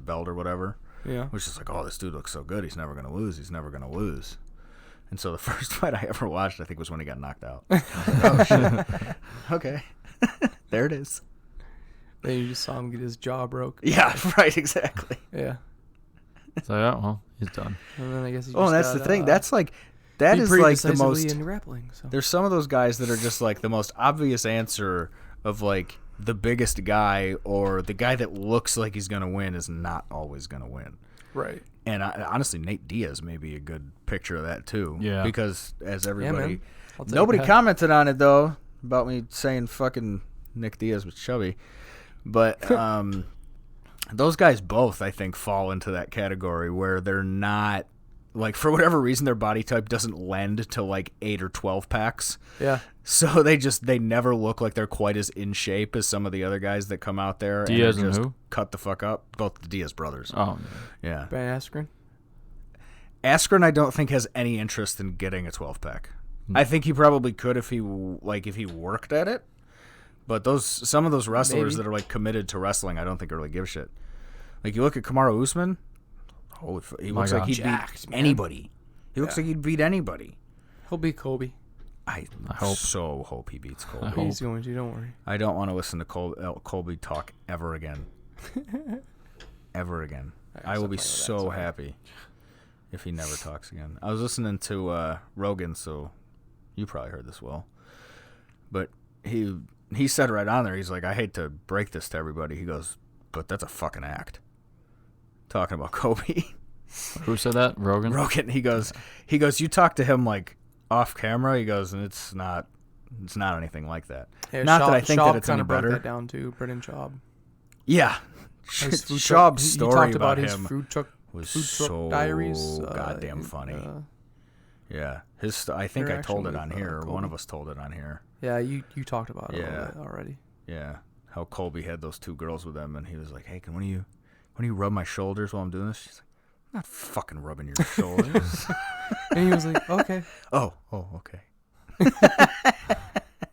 belt or whatever. Yeah. Which is like, "Oh, this dude looks so good. He's never gonna lose. He's never gonna lose." And so the first fight I ever watched, I think, was when he got knocked out. Oh shit! Okay, there it is. Then you just saw him get his jaw broke. Yeah, right. Exactly. Yeah. So yeah, well, he's done. And then I guess. That's the thing. That's like. That is like the most. In grappling, so. There's some of those guys that are just like the most obvious answer of like the biggest guy or the guy that looks like he's gonna win is not always gonna win. Right. And honestly, Nate Diaz may be a good picture of that too. Yeah. Because as everybody, nobody commented on it though about me saying fucking Nick Diaz was chubby, but those guys both I think fall into that category where they're not. Like, for whatever reason, their body type doesn't lend to, like, 8 or 12 packs. Yeah. So they never look like they're quite as in shape as some of the other guys that come out there. Diaz and and just who? Cut the fuck up. Both the Diaz brothers. Oh, yeah. Ben Askren? Askren, I don't think, has any interest in getting a 12-pack. I think he probably could if he worked at it. But some of those wrestlers that are, like, committed to wrestling, I don't think really give a shit. Like, you look at Kamaru Usman. He looks like he'd beat anybody. He looks like he'd beat anybody. He'll beat Kobe. I hope he beats Colby. He's going to, don't worry. I don't want to listen to Colby talk ever again. Ever again. I will be so happy if he never talks again. I was listening to Rogan, so you probably heard this, Will. But he said right on there, he's like, I hate to break this to everybody. He goes, but that's a fucking act. Talking about Kobe. Who said that? Rogan? He goes, you talk to him like off camera, he goes, and it's not anything like that. Yeah, not that I think that it's any better. Broke that down too, Brendan Schaub. Yeah. Schaub's story about him his food truck diaries. Goddamn funny. Yeah. I think I told it on here, or one of us told it on here. Yeah, you talked about it a little bit already. Yeah. How Colby had those 2 girls with him, and he was like, hey, when you rub my shoulders while I'm doing this? She's like, I'm not fucking rubbing your shoulders. And he was like, okay. Oh, okay.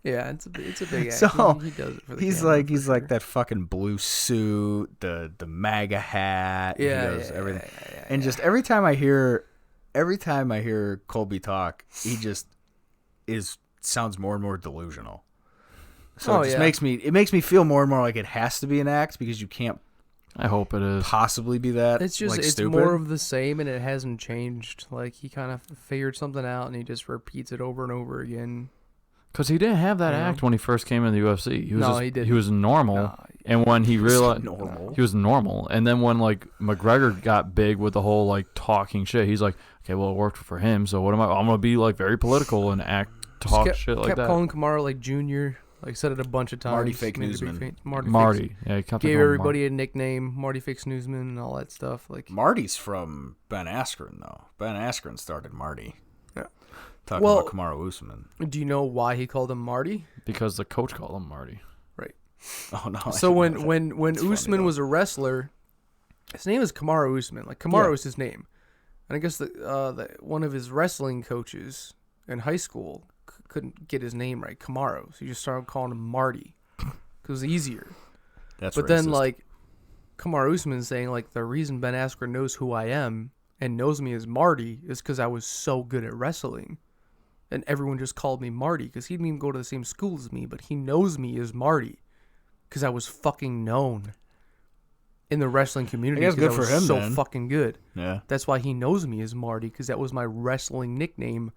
Yeah, it's a big act. So he does it for the he's camera, like like that fucking blue suit, the MAGA hat. Yeah, he does everything. And just every time I hear Colby talk, he just sounds more and more delusional. So it makes me feel more and more like it has to be an act because you can't. I hope it is. Possibly be that. It's just it's stupid. more of the same, and it hasn't changed. Like he kind of figured something out, and he just repeats it over and over again. Because he didn't have that act when he first came in the UFC. He didn't. He was normal, and when he realized he was normal, and then when like McGregor got big with the whole like talking shit, he's like, okay, well it worked for him, so what am I? I'm gonna be like very political and shit like that. Kept calling Kamaru like Junior. Like said it a bunch of times. Marty Fake Newsman. Marty. Yeah, he kept gave everybody a nickname. Marty Fake Newsman and all that stuff. Like Marty's from Ben Askren though. Ben Askren started Marty. Yeah. Talking about Kamaru Usman. Do you know why he called him Marty? Because the coach called him Marty. Right. Oh no. So when Usman was a wrestler, his name is Kamaru Usman. Like Kamaru is his name, and I guess the one of his wrestling coaches in high school couldn't get his name right, Kamaru, so he just started calling him Marty because it was easier. But racist. Then like Kamaru Usman saying like the reason Ben Askren knows who I am and knows me as Marty is because I was so good at wrestling, and everyone just called me Marty because he didn't even go to the same school as me, but he knows me as Marty because I was fucking known in the wrestling community. I guess good for him. So then. fucking good. Yeah, that's why he knows me as Marty because that was my wrestling nickname.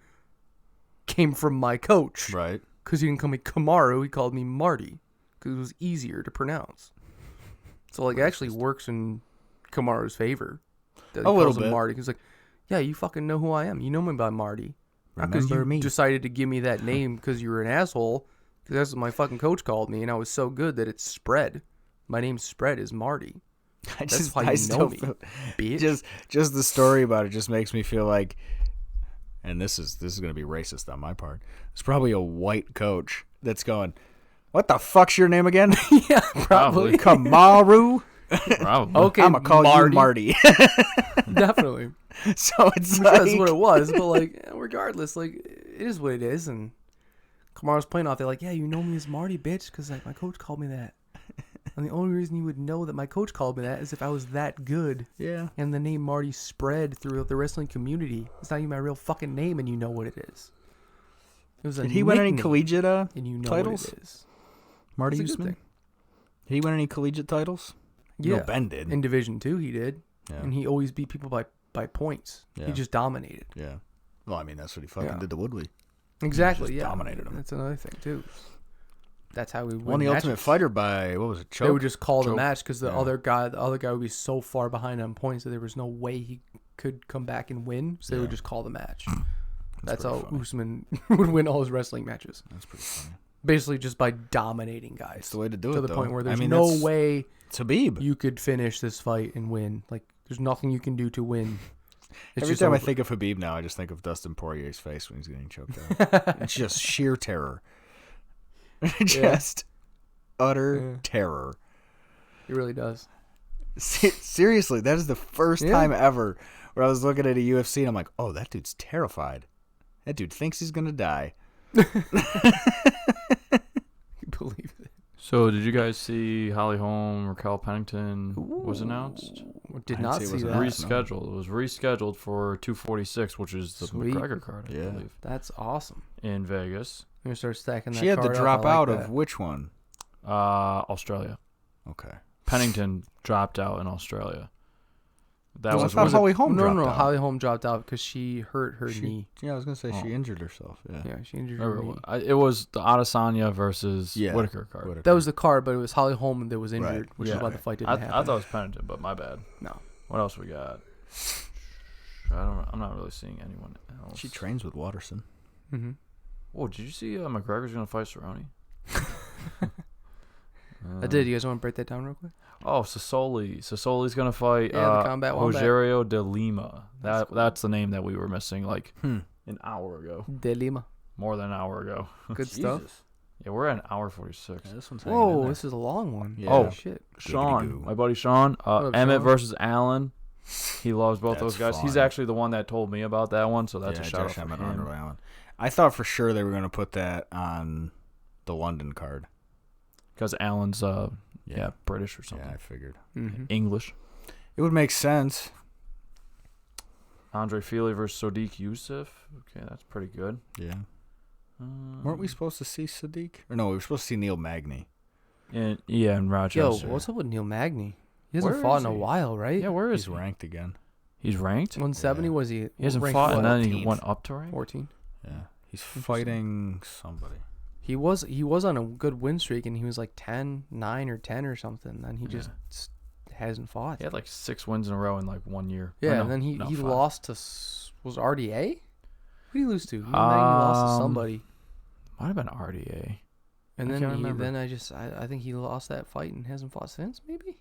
Came from my coach. Right. Because he didn't call me Kamaru, he called me Marty. Because it was easier to pronounce. So, like, it actually works in Kamaru's favor. A little bit. Marty. He's like, yeah, you fucking know who I am. You know me by Marty. Because you decided to give me that name because you were an asshole. Because that's what my fucking coach called me. And I was so good that it spread. My name spread as Marty. That's why you know me, bitch. Just the story about it just makes me feel like and this is going to be racist on my part. It's probably a white coach that's going, "What the fuck's your name again?" Yeah, probably. Kamaru. Probably. Okay, I'm gonna call you Marty. Definitely. So it's that's what it was. But like, regardless, like it is what it is. And Kamaru's playing off. They're like, "Yeah, you know me as Marty, bitch, because like my coach called me that." And the only reason you would know that my coach called me that is if I was that good. Yeah. And the name Marty spread throughout the wrestling community. It's not even my real fucking name, and you know what it is. It was a Did he win any collegiate and you know titles? What it is. Marty Usman? Did he win any collegiate titles? Yeah. No, Ben did. In Division II, he did. Yeah. And he always beat people by points. Yeah. He just dominated. Yeah. Well, I mean, that's what he fucking did to Woodley. Exactly, He just dominated him. That's another thing, too. That's how we won the matches. Ultimate Fighter by, what was it, choke? They would just call Choke. the match because the other guy would be so far behind on points that there was no way he could come back and win. So they would just call the match. That's how funny. Usman would win all his wrestling matches. That's pretty funny. Basically just by dominating guys. It's the way to do it, to the though. point where there's I mean, no way Habib. you could finish this fight and win. Like, there's nothing you can do to win. It's Every just time I over. think of Habib now, I just think of Dustin Poirier's face when he's getting choked out. It's just sheer terror. Just utter terror. He really does. Seriously, that is the first time ever where I was looking at a UFC and I'm like, oh, that dude's terrified. That dude thinks he's going to die. You believe it. So, did you guys see Holly Holm, Raquel Pennington was announced? Did not see that. Rescheduled. It was rescheduled for 2:46, which is the Sweet. McGregor card, I believe, That's awesome. in Vegas. You're going to start stacking that She had to card drop up. I like out that. of which one? Australia. Okay. Pennington dropped out in Australia. That I was thought Holly Holm No, dropped out. Holly Holm dropped out because she hurt her knee. Yeah, I was going to say she injured herself. Yeah, she injured her knee. It was the Adesanya versus Whitaker card. Whitaker. That was the card, but it was Holly Holm that was injured, which is why the fight didn't I happen. thought it was Pennington, but my bad. No. What else we got? I'm not really seeing anyone else. She trains with Watterson. Mm-hmm. Oh, did you see McGregor's going to fight Cerrone? I did. You guys want to break that down real quick? Oh, Sassoli's going to fight the combat wombat. Rogerio de Lima. That's the name that we were missing like an hour ago. De Lima. More than an hour ago. Good stuff. Yeah, we're at an hour 46. Yeah, this one's Whoa, this is a long one. Yeah. Oh, shit. Sean, my buddy Sean. up, Emmett Sean? versus Allen. He loves both That's those guys. He's fun. actually the one that told me about that one, so that's a shout out Josh for Emmett him. under Allen. I thought for sure they were going to put that on the London card. Because Allen's British or something. Yeah, I figured. Mm-hmm. English. It would make sense. Andre Fili versus Sodiq Yusuff. Okay, that's pretty good. Yeah. Weren't we supposed to see Sadiq? Or no, we were supposed to see Neil Magny. In Yo, Rochester. what's up with Neil Magny? He hasn't Where fought is in a he? while, right? Yeah, where is He's ranked again. He's ranked? 170 was he? He hasn't ranked fought, and then 14th. he went up to rank? 14. Yeah. He's fighting somebody. He was on a good win streak, and he was like 10, 9 or 10 or something. Then he just hasn't fought. He had like 6 wins in a row in like 1 year. Yeah, Or no, and then he no, 5. lost to was RDA. Who did he lose to? He lost to somebody. Might have been RDA. And I then can't remember. I think he lost that fight and hasn't fought since. Maybe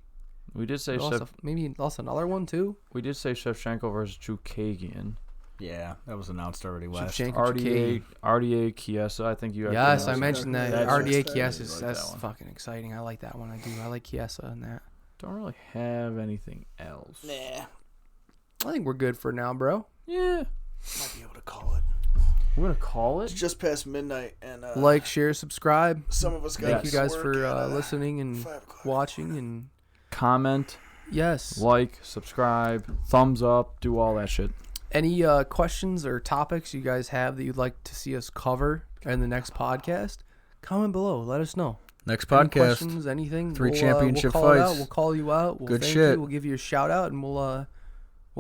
We did say maybe he lost another one too. we did say Shevchenko versus Chukagian. Yeah, that was announced already last. Shevchenko, RDA Chiesa. I think you. Yes, I actually mentioned that. That's RDA just- Chiesa, I like that's that one. fucking exciting. I like that one. I do. I like Chiesa and that. Don't really have anything else. Nah. I think we're good for now, bro. Yeah. Might be able to call it. We're gonna call It's it. just past midnight, and Like, share, subscribe. some of us got Thank you guys work for at, listening and 5 o'clock. watching. And Comment, yes, like, subscribe, thumbs up, do all that shit. any questions or topics you guys have that you'd like to see us cover in the next podcast, comment below. Let us know. Next Any podcast. questions, anything? 3 championship we'll call it out. fights. We'll call you out. We'll Good thank shit. You. We'll give you a shout out, and we'll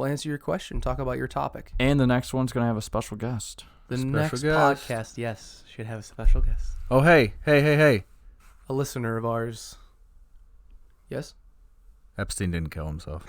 answer your question. Talk about your topic. And the next one's gonna have a special guest. The Special next guest. podcast, yes, should have a special guest, Oh, hey. a listener of ours. Yes. Epstein didn't kill himself.